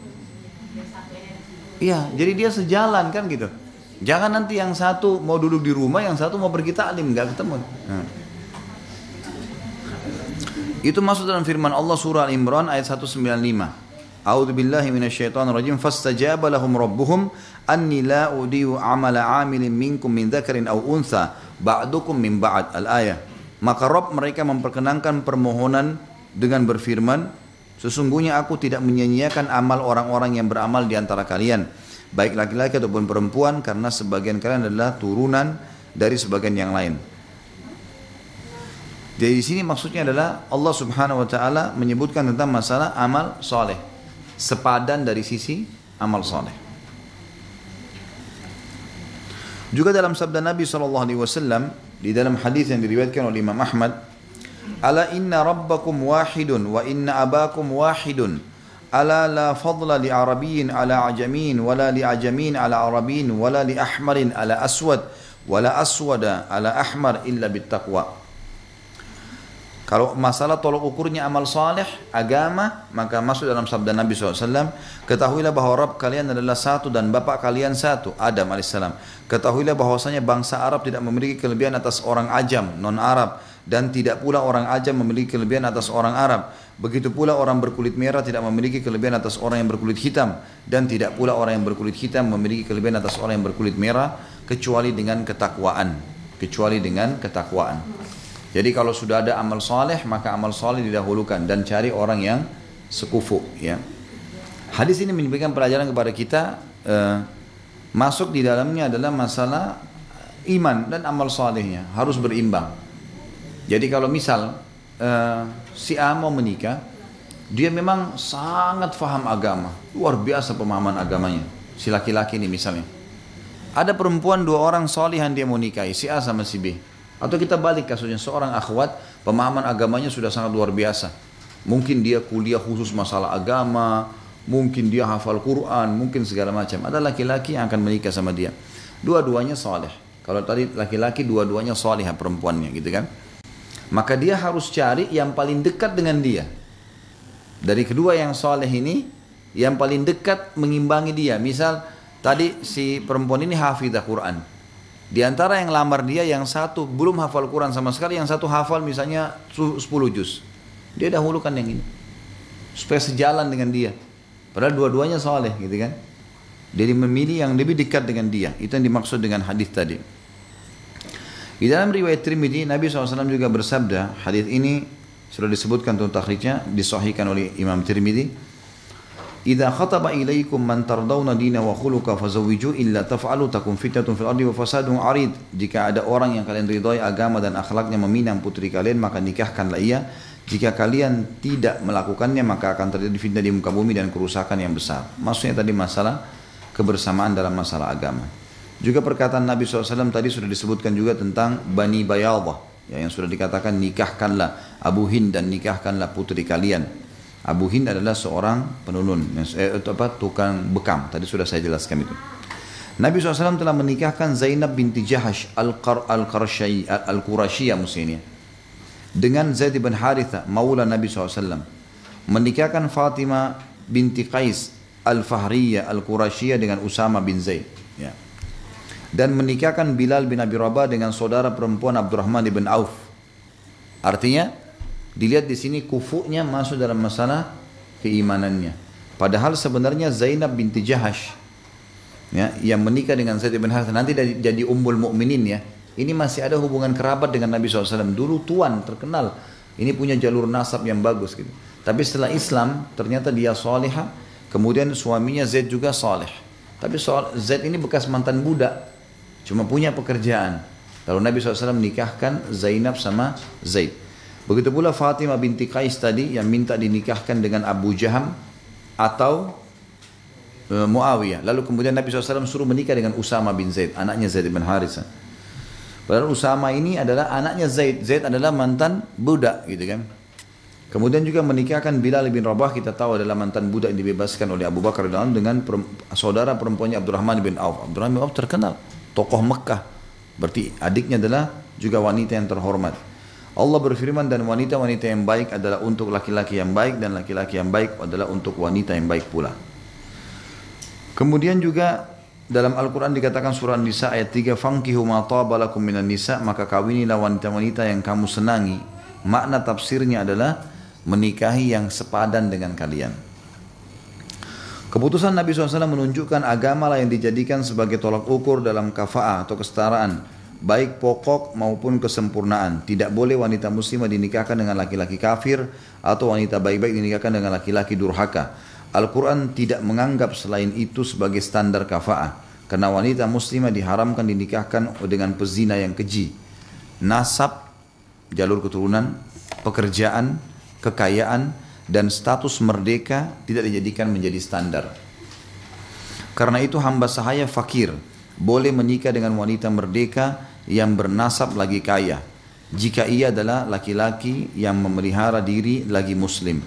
Iya, jadi dia sejalan kan gitu. Jangan nanti yang satu mau duduk di rumah, yang satu mau pergi taklim, nggak ketemu. Nah. Itu masuk dalam firman Allah surah Al-Imran ayat 195. A'udzu billahi minasyaitonir rajim fastajaba lahum rabbuhum anni la udiyu amala 'amilin minkum min dzakarin aw untha ba'dukum min ba'd al-ayah. Maka Rabb mereka memperkenankan permohonan dengan berfirman, sesungguhnya aku tidak menyia-nyiakan amal orang-orang yang beramal di antara kalian, baik laki-laki ataupun perempuan, karena sebagian kalian adalah turunan dari sebagian yang lain. Jadi di sini maksudnya adalah Allah Subhanahu wa taala menyebutkan tentang masalah amal soleh, sepadan dari sisi amal soleh. Juga dalam sabda Nabi SAW di dalam hadis yang diriwayatkan oleh Imam Ahmad, ala inna rabbakum wahidun wa inna abakum wahidun, ala la fadla li arabiyyin ala ajamin wala li ajamin ala arabiyyin wala li ahmarin ala aswad wala aswada ala ahmar illa bittaqwa. Kalau masalah tolok ukurnya amal saleh, agama, maka masuk dalam sabda Nabi SAW, ketahuilah bahwa Rabb kalian adalah satu dan Bapak kalian satu, Adam AS. Ketahuilah bahwasanya bangsa Arab tidak memiliki kelebihan atas orang Ajam, non-Arab, dan tidak pula orang Ajam memiliki kelebihan atas orang Arab. Begitu pula orang berkulit merah tidak memiliki kelebihan atas orang yang berkulit hitam, dan tidak pula orang yang berkulit hitam memiliki kelebihan atas orang yang berkulit merah, kecuali dengan ketakwaan. Kecuali dengan ketakwaan. Jadi kalau sudah ada amal saleh, maka amal saleh didahulukan dan cari orang yang sekufu. Ya. Hadis ini memberikan pelajaran kepada kita, masuk di dalamnya adalah masalah iman dan amal salehnya harus berimbang. Jadi kalau misal si A mau menikah, dia memang sangat faham agama, luar biasa pemahaman agamanya. Si laki-laki ini misalnya, ada perempuan dua orang salihan dia mau nikahi, si A sama si B. Atau kita balik kasusnya, seorang akhwat pemahaman agamanya sudah sangat luar biasa. Mungkin dia kuliah khusus masalah agama, mungkin dia hafal Quran, mungkin segala macam. Ada laki-laki yang akan menikah sama dia. Dua-duanya saleh. Kalau tadi laki-laki dua-duanya salihah perempuannya gitu kan. Maka dia harus cari yang paling dekat dengan dia. Dari kedua yang saleh ini, yang paling dekat mengimbangi dia. Misal tadi si perempuan ini hafidzah Quran. Di antara yang lamar dia, yang satu belum hafal Quran sama sekali, yang satu hafal misalnya 10 juz. Dia dahulukan yang ini. Supaya sejalan dengan dia. Padahal dua-duanya saleh gitu kan. Jadi memilih yang lebih dekat dengan dia. Itu yang dimaksud dengan hadis tadi. Di dalam riwayat Tirmidzi, Nabi SAW juga bersabda, hadis ini sudah disebutkan tentang takhrijnya, disahihkan oleh Imam Tirmidzi. Idza khataba ilaikum man tardawna dina wa khuluqa fazawwiju illa taf'alu takun fitnatun fil ardi wa fasadun arid. Jika ada orang yang kalian ridhai agama dan akhlaknya meminang putri kalian, maka nikahkanlah ia. Jika kalian tidak melakukannya, maka akan terjadi fitnah di muka bumi dan kerusakan yang besar. Maksudnya tadi masalah kebersamaan dalam masalah agama. Juga perkataan Nabi SAW tadi sudah disebutkan juga tentang Bani Bayadah, ya, yang sudah dikatakan nikahkanlah Abu Hind dan nikahkanlah putri kalian. Abu Hind adalah seorang penulun, tukang bekam. Tadi sudah saya jelaskan itu. Nabi SAW telah menikahkan Zainab binti Jahash Al-Qurasyiyah muslimnya dengan Zaid bin Haritha, maula Nabi SAW. Menikahkan Fatimah binti Qais Al-Fahriyah Al-Qurasyiyah dengan Usama bin Zaid. Ya. Dan menikahkan Bilal bin Abi Rabah dengan saudara perempuan Abdurrahman bin Auf. Artinya, dilihat di sini kufunya masuk dalam masalah keimanannya. Padahal sebenarnya Zainab binti Jahash, ya, yang menikah dengan Zaid bin Haritha nanti jadi ummul mukminin, ya. Ini masih ada hubungan kerabat dengan Nabi SAW. Dulu tuan terkenal, ini punya jalur nasab yang bagus gitu. Tapi setelah Islam ternyata dia salihah. Kemudian suaminya Zaid juga saleh. Tapi Zaid ini bekas mantan budak, cuma punya pekerjaan. Lalu Nabi SAW menikahkan Zainab sama Zaid. Begitu pula Fatimah binti Qais tadi yang minta dinikahkan dengan Abu Jaham atau Muawiyah. Lalu kemudian Nabi SAW suruh menikah dengan Usama bin Zaid, anaknya Zaid bin Haritha. Padahal Usama ini adalah anaknya Zaid. Zaid adalah mantan budak gitu kan. Kemudian juga menikahkan Bilal bin Rabah, kita tahu adalah mantan budak yang dibebaskan oleh Abu Bakar dengan saudara perempuannya Abdurrahman bin Auf. Abdurrahman bin Auf terkenal, tokoh Mekah. Berarti adiknya adalah juga wanita yang terhormat. Allah berfirman, dan wanita-wanita yang baik adalah untuk laki-laki yang baik, dan laki-laki yang baik adalah untuk wanita yang baik pula. Kemudian juga dalam Al-Quran dikatakan surah Nisa ayat 3, Fankihu ma taba lakum minan nisa, maka kawinilah wanita-wanita yang kamu senangi. Makna tafsirnya adalah menikahi yang sepadan dengan kalian. Keputusan Nabi SAW menunjukkan agamalah yang dijadikan sebagai tolak ukur dalam kafa'ah atau kesetaraan, baik pokok maupun kesempurnaan. Tidak boleh wanita muslimah dinikahkan dengan laki-laki kafir atau wanita baik-baik dinikahkan dengan laki-laki durhaka. Al-Quran tidak menganggap selain itu sebagai standar kafa'ah, karena wanita muslimah diharamkan dinikahkan dengan pezina yang keji. Nasab, jalur keturunan, pekerjaan, kekayaan, dan status merdeka tidak dijadikan menjadi standar. Karena itu hamba sahaya fakir boleh menikah dengan wanita merdeka yang bernasab lagi kaya, jika ia adalah laki-laki yang memelihara diri lagi muslim.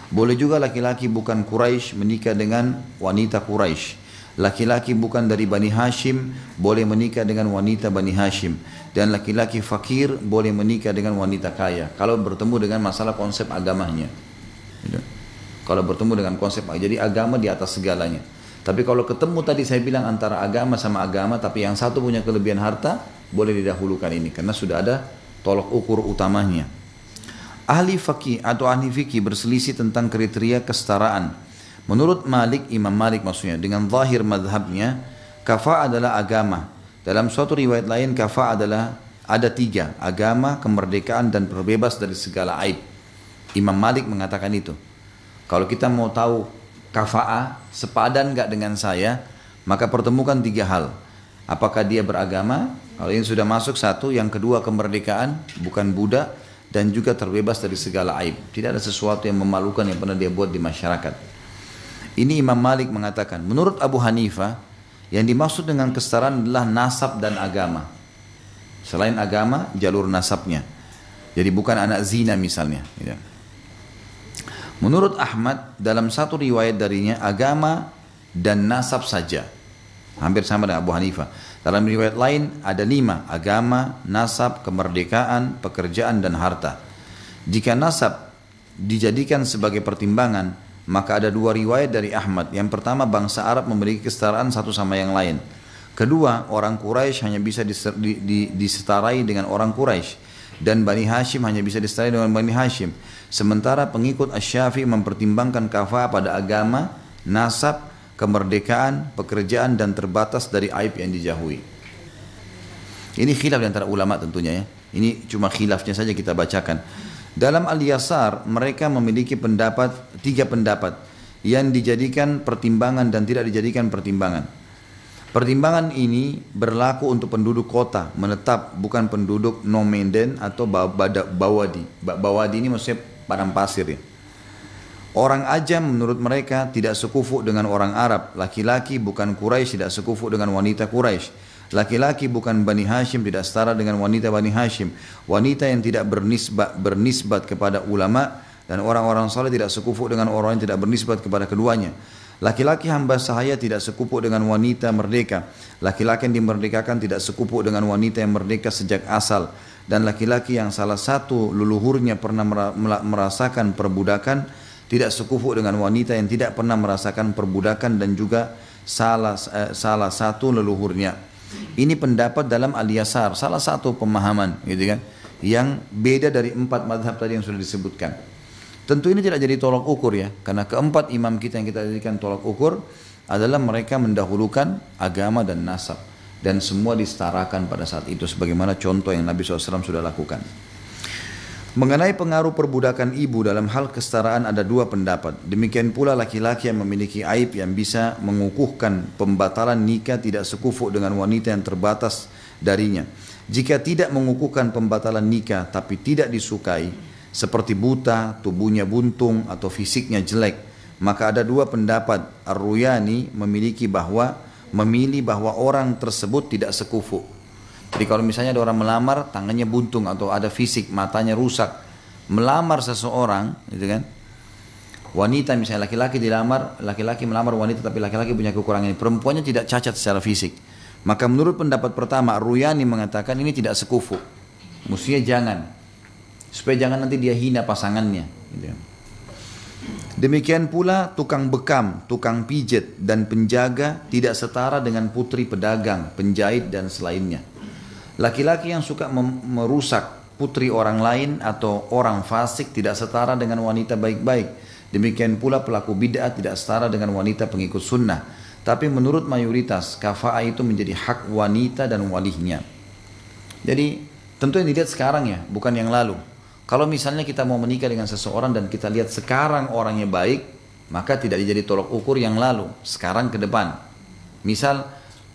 Boleh juga laki-laki bukan Quraisy menikah dengan wanita Quraisy. Laki-laki bukan dari Bani Hashim boleh menikah dengan wanita Bani Hashim. Dan laki-laki fakir boleh menikah dengan wanita kaya. Kalau bertemu dengan masalah konsep agamanya. Gitu. Kalau bertemu dengan konsep, jadi agama di atas segalanya. Tapi kalau ketemu tadi saya bilang antara agama sama agama, tapi yang satu punya kelebihan harta, boleh didahulukan ini. Karena sudah ada tolok ukur utamanya. Ahli fakih atau ahli fikih berselisih tentang kriteria kesetaraan. Menurut Malik, Imam Malik maksudnya, dengan zahir madhabnya, kafa adalah agama. Dalam suatu riwayat lain, kafa adalah ada 3, agama, kemerdekaan, dan terbebas dari segala aib. Imam Malik mengatakan itu. Kalau kita mau tahu kafa'ah, sepadan nggak dengan saya, maka pertemukan 3 hal. Apakah dia beragama? Kalau ini sudah masuk 1, yang kedua kemerdekaan, bukan budak, dan juga terbebas dari segala aib. Tidak ada sesuatu yang memalukan yang pernah dia buat di masyarakat. Ini Imam Malik mengatakan, menurut Abu Hanifah, yang dimaksud dengan kesetaraan adalah nasab dan agama. Selain agama, jalur nasabnya. Jadi bukan anak zina misalnya. Menurut Ahmad, dalam satu riwayat darinya, agama dan nasab saja. Hampir sama dengan Abu Hanifah. Dalam riwayat lain, ada 5, agama, nasab, kemerdekaan, pekerjaan, dan harta. Jika nasab dijadikan sebagai pertimbangan, maka ada 2 riwayat dari Ahmad. Yang pertama, bangsa Arab memiliki kesetaraan satu sama yang lain. Kedua, orang Quraisy hanya bisa disetarai dengan orang Quraisy. Dan Bani Hashim hanya bisa disetarai dengan Bani Hashim. Sementara pengikut Asy-Syafi'i mempertimbangkan kafah pada agama, nasab, kemerdekaan, pekerjaan, dan terbatas dari aib yang dijauhi. Ini khilaf antara ulama tentunya ya. Ini cuma khilafnya saja kita bacakan. Dalam Al-Yasar mereka memiliki 3 pendapat yang dijadikan pertimbangan dan tidak dijadikan pertimbangan. Pertimbangan ini berlaku untuk penduduk kota menetap, bukan penduduk nomeden atau bawadi. Bawadi ini maksudnya padang pasir ya. Orang Ajam menurut mereka tidak sekufu dengan orang Arab. Laki-laki bukan Quraisy tidak sekufu dengan wanita Quraisy. Laki-laki bukan Bani Hashim tidak setara dengan wanita Bani Hashim. Wanita yang tidak bernisbat kepada ulama dan orang-orang saleh tidak sekufu dengan orang yang tidak bernisbat kepada keduanya. Laki-laki hamba sahaya tidak sekufu dengan wanita merdeka. Laki-laki yang dimerdekakan tidak sekufu dengan wanita yang merdeka sejak asal. Dan laki-laki yang salah satu leluhurnya pernah merasakan perbudakan tidak sekufu dengan wanita yang tidak pernah merasakan perbudakan dan juga salah satu leluhurnya. Ini pendapat dalam Al-Yasar, salah satu pemahaman gitu kan, yang beda dari 4 mazhab tadi yang sudah disebutkan. Tentu ini tidak jadi tolak ukur ya, karena keempat imam kita yang kita jadikan tolak ukur adalah mereka mendahulukan agama dan nasab. Dan semua disetarakan pada saat itu sebagaimana contoh yang Nabi SAW sudah lakukan. Mengenai pengaruh perbudakan ibu dalam hal kesetaraan ada 2 pendapat. Demikian pula laki-laki yang memiliki aib yang bisa mengukuhkan pembatalan nikah tidak sekufu dengan wanita yang terbatas darinya. Jika tidak mengukuhkan pembatalan nikah tapi tidak disukai, seperti buta, tubuhnya buntung atau fisiknya jelek, maka ada 2 pendapat. Ar-Ruyani memilih bahwa orang tersebut tidak sekufu. Jadi kalau misalnya ada orang melamar, tangannya buntung atau ada fisik, matanya rusak, melamar seseorang, gitu kan? Wanita misalnya laki-laki dilamar, laki-laki melamar wanita tapi laki-laki punya kekurangan ini, perempuannya tidak cacat secara fisik. Maka menurut pendapat pertama, Ruyani mengatakan ini tidak sekufu. Mestinya jangan, supaya jangan nanti dia hina pasangannya. Gitu. Demikian pula tukang bekam, tukang pijet dan penjaga tidak setara dengan putri pedagang, penjahit dan selainnya. Laki-laki yang suka merusak putri orang lain atau orang fasik tidak setara dengan wanita baik-baik. Demikian pula pelaku bid'ah tidak setara dengan wanita pengikut sunnah. Tapi menurut mayoritas, kafa'ah itu menjadi hak wanita dan walihnya. Jadi tentu yang dilihat sekarang ya, bukan yang lalu. Kalau misalnya kita mau menikah dengan seseorang dan kita lihat sekarang orangnya baik, maka tidak jadi tolak ukur yang lalu, sekarang ke depan. Misal,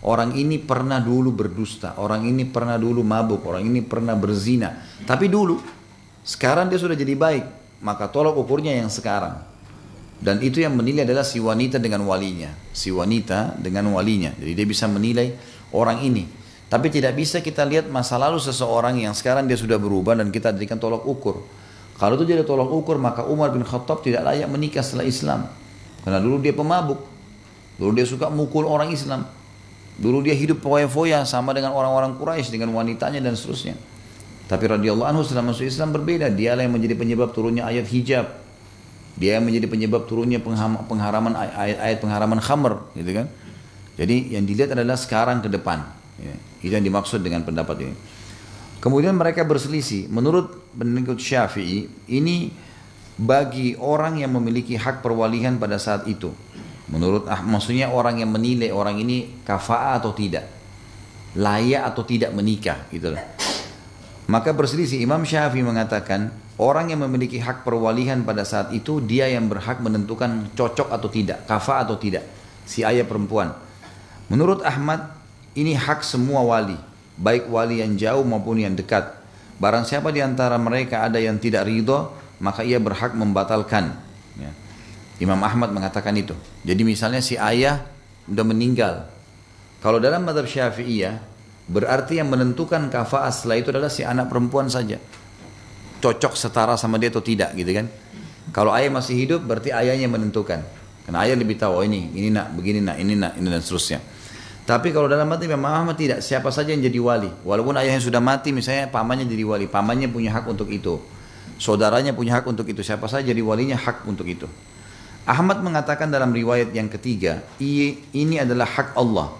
orang ini pernah dulu berdusta, orang ini pernah dulu mabuk, orang ini pernah berzina. Tapi dulu, sekarang dia sudah jadi baik, maka tolak ukurnya yang sekarang. Dan itu yang menilai adalah si wanita dengan walinya. Si wanita dengan walinya. Jadi dia bisa menilai orang ini. Tapi tidak bisa kita lihat masa lalu seseorang yang sekarang dia sudah berubah dan kita jadikan tolak ukur. Kalau itu jadi tolak ukur, maka Umar bin Khattab tidak layak menikah setelah Islam. Karena dulu dia pemabuk. Dulu dia suka mukul orang Islam. Dulu dia hidup foya-foya sama dengan orang-orang Quraisy, dengan wanitanya dan seterusnya. Tapi radhiyallahu anhu setelah masuk Islam berbeda. Dialah yang menjadi penyebab turunnya ayat hijab. Dia yang menjadi penyebab turunnya pengharaman ayat pengharaman khamr, gitu kan. Jadi yang dilihat adalah sekarang ke depan. Ya, itu yang dimaksud dengan pendapat ini. Kemudian mereka berselisih. Menurut pengikut Syafi'i, ini bagi orang yang memiliki hak perwalian pada saat itu. Maksudnya orang yang menilai orang ini kafa'ah atau tidak, layak atau tidak menikah, gitu loh. Maka berselisih. Imam Syafi'i mengatakan orang yang memiliki hak perwalian pada saat itu dia yang berhak menentukan cocok atau tidak, kafa'ah atau tidak, si ayah perempuan. Menurut Ahmad ini hak semua wali, baik wali yang jauh maupun yang dekat. Barang siapa di antara mereka ada yang tidak ridho, maka ia berhak membatalkan. Ya. Imam Ahmad mengatakan itu. Jadi misalnya si ayah sudah meninggal. Kalau dalam mazhab Syafi'iyah, berarti yang menentukan kafa'ah setelah itu adalah si anak perempuan saja. Cocok setara sama dia atau tidak, gitu kan. Kalau ayah masih hidup, berarti ayahnya menentukan. Karena ayah lebih tahu, oh ini nak, begini nak, ini dan seterusnya. Tapi kalau dalam mazhab Imam Ahmad tidak, siapa saja yang jadi wali. Walaupun ayahnya sudah mati, misalnya pamannya jadi wali, pamannya punya hak untuk itu. Saudaranya punya hak untuk itu, siapa saja jadi walinya hak untuk itu. Ahmad mengatakan dalam riwayat yang ketiga, ini adalah hak Allah.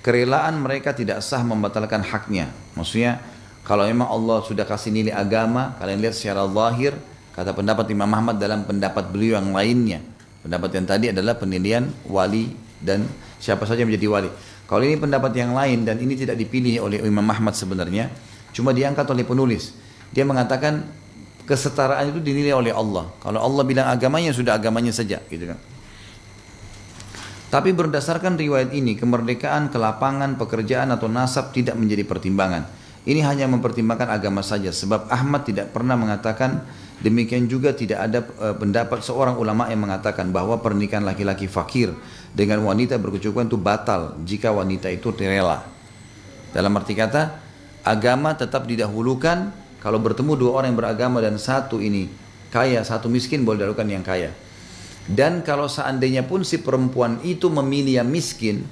Kerelaan mereka tidak sah membatalkan haknya. Maksudnya, kalau memang Allah sudah kasih nilai agama, kalian lihat secara zahir, kata pendapat Imam Ahmad dalam pendapat beliau yang lainnya. Pendapat yang tadi adalah penilaian wali dan siapa saja menjadi wali. Kalau ini pendapat yang lain dan ini tidak dipilih oleh Imam Ahmad sebenarnya, cuma diangkat oleh penulis. Dia mengatakan kesetaraan itu dinilai oleh Allah. Kalau Allah bilang agamanya, sudah agamanya saja, gitu kan. Tapi berdasarkan riwayat ini, kemerdekaan, kelapangan, pekerjaan atau nasab tidak menjadi pertimbangan. Ini hanya mempertimbangkan agama saja, sebab Ahmad tidak pernah mengatakan. Demikian juga tidak ada pendapat seorang ulama yang mengatakan bahwa pernikahan laki-laki fakir dengan wanita berkecukupan itu batal jika wanita itu rela. Dalam arti kata, agama tetap didahulukan. Kalau bertemu dua orang yang beragama dan satu ini kaya, satu miskin, boleh didahulukan yang kaya. Dan kalau seandainya pun si perempuan itu memilih yang miskin,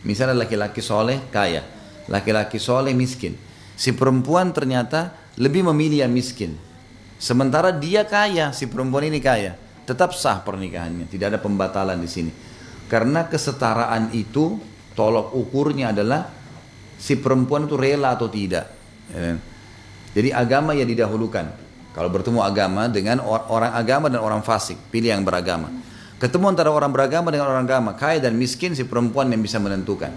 misalnya laki-laki soleh kaya, laki-laki soleh miskin, si perempuan ternyata lebih memilih yang miskin. Sementara dia kaya, si perempuan ini kaya, tetap sah pernikahannya, tidak ada pembatalan di sini. Karena kesetaraan itu tolok ukurnya adalah si perempuan itu rela atau tidak. Jadi agama yang didahulukan. Kalau bertemu agama dengan orang agama dan orang fasik, pilih yang beragama. Ketemu antara orang beragama dengan orang agama, kaya dan miskin, si perempuan yang bisa menentukan.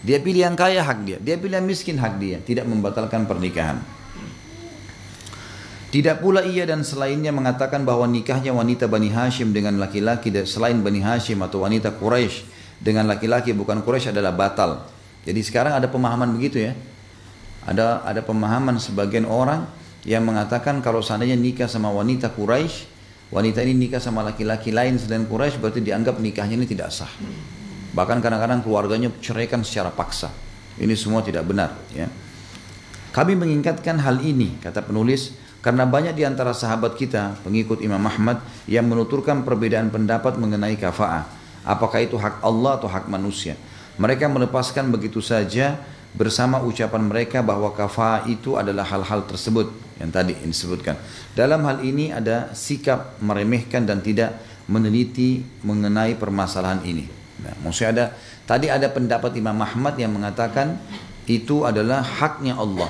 Dia pilih yang kaya, hak dia. Dia pilih yang miskin, hak dia. Tidak membatalkan pernikahan. Tidak pula ia dan selainnya mengatakan bahwa nikahnya wanita Bani Hashim dengan laki-laki selain Bani Hashim atau wanita Quraisy dengan laki-laki bukan Quraisy adalah batal. Jadi sekarang ada pemahaman begitu ya. Ada pemahaman sebagian orang yang mengatakan kalau seandainya nikah sama wanita Quraisy, wanita ini nikah sama laki-laki lain selain Quraisy berarti dianggap nikahnya ini tidak sah. Bahkan kadang-kadang keluarganya ceraikan secara paksa. Ini semua tidak benar ya. Kami mengingatkan hal ini, kata penulis, karena banyak di antara sahabat kita, pengikut Imam Ahmad, yang menuturkan perbedaan pendapat mengenai kafa'ah. Apakah itu hak Allah atau hak manusia? Mereka melepaskan begitu saja bersama ucapan mereka bahwa kafa'ah itu adalah hal-hal tersebut yang tadi disebutkan. Dalam hal ini ada sikap meremehkan dan tidak meneliti mengenai permasalahan ini. Nah, maksudnya tadi ada pendapat Imam Ahmad yang mengatakan itu adalah haknya Allah.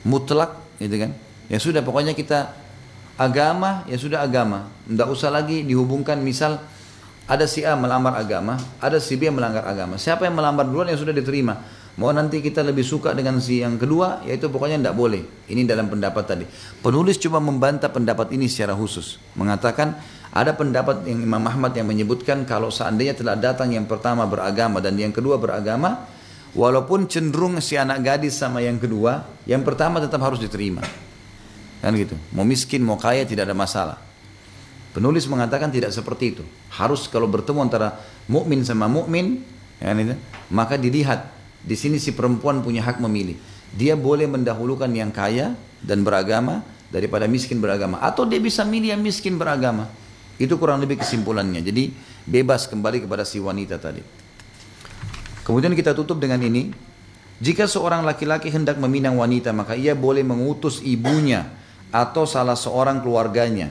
Mutlak, gitu kan? Ya sudah, pokoknya kita agama, ya sudah agama. Tidak usah lagi dihubungkan, misal ada si A melamar agama, ada si B yang melanggar agama. Siapa yang melamar duluan yang sudah diterima. Mau nanti kita lebih suka dengan si yang kedua, yaitu pokoknya tidak boleh. Ini dalam pendapat tadi. Penulis cuma membantah pendapat ini secara khusus. Mengatakan ada pendapat yang Imam Ahmad yang menyebutkan kalau seandainya telah datang yang pertama beragama dan yang kedua beragama, walaupun cenderung si anak gadis sama yang kedua, yang pertama tetap harus diterima. Kan gitu. Mau miskin, mau kaya tidak ada masalah. Penulis mengatakan tidak seperti itu. Harus kalau bertemu antara mukmin sama mukmin, ya, maka dilihat di sini si perempuan punya hak memilih. Dia boleh mendahulukan yang kaya dan beragama daripada miskin beragama, atau dia bisa milih yang miskin beragama. Itu kurang lebih kesimpulannya. Jadi bebas kembali kepada si wanita tadi. Kemudian kita tutup dengan ini, jika seorang laki-laki hendak meminang wanita, maka ia boleh mengutus ibunya atau salah seorang keluarganya,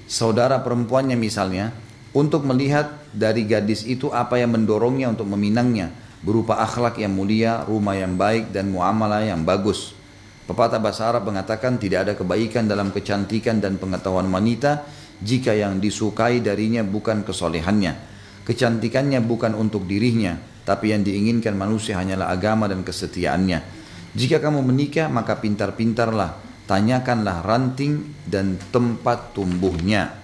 saudara perempuannya misalnya, untuk melihat dari gadis itu apa yang mendorongnya untuk meminangnya, berupa akhlak yang mulia, rumah yang baik, dan muamalah yang bagus. Pepatah bahasa Arab mengatakan tidak ada kebaikan dalam kecantikan dan pengetahuan wanita jika yang disukai darinya bukan kesolehannya. Kecantikannya bukan untuk dirinya, tapi yang diinginkan manusia hanyalah agama dan kesetiaannya. Jika kamu menikah, maka pintar-pintarlah, tanyakanlah ranting dan tempat tumbuhnya.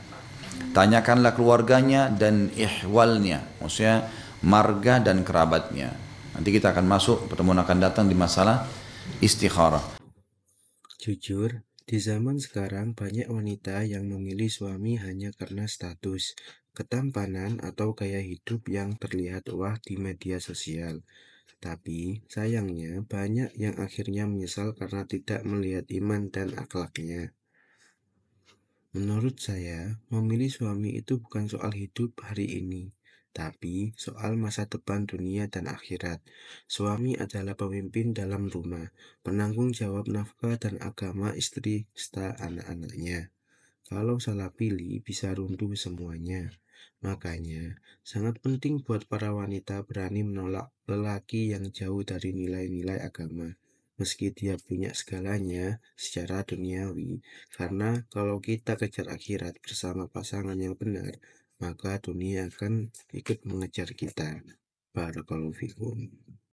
Tanyakanlah keluarganya dan ihwalnya, maksudnya marga dan kerabatnya. Nanti kita akan masuk, pertemuan akan datang di masalah istikharah. Jujur, di zaman sekarang banyak wanita yang memilih suami hanya karena status, ketampanan, atau gaya hidup yang terlihat wah di media sosial. Tapi sayangnya banyak yang akhirnya menyesal karena tidak melihat iman dan akhlaknya. Menurut saya, memilih suami itu bukan soal hidup hari ini, tapi soal masa depan dunia dan akhirat. Suami adalah pemimpin dalam rumah, penanggung jawab nafkah dan agama istri serta anak-anaknya. Kalau salah pilih, bisa runtuh semuanya. Makanya, sangat penting buat para wanita berani menolak lelaki yang jauh dari nilai-nilai agama, meski dia punya segalanya secara duniawi. Karena kalau kita kejar akhirat bersama pasangan yang benar, maka dunia akan ikut mengejar kita. Barakallahu fikum.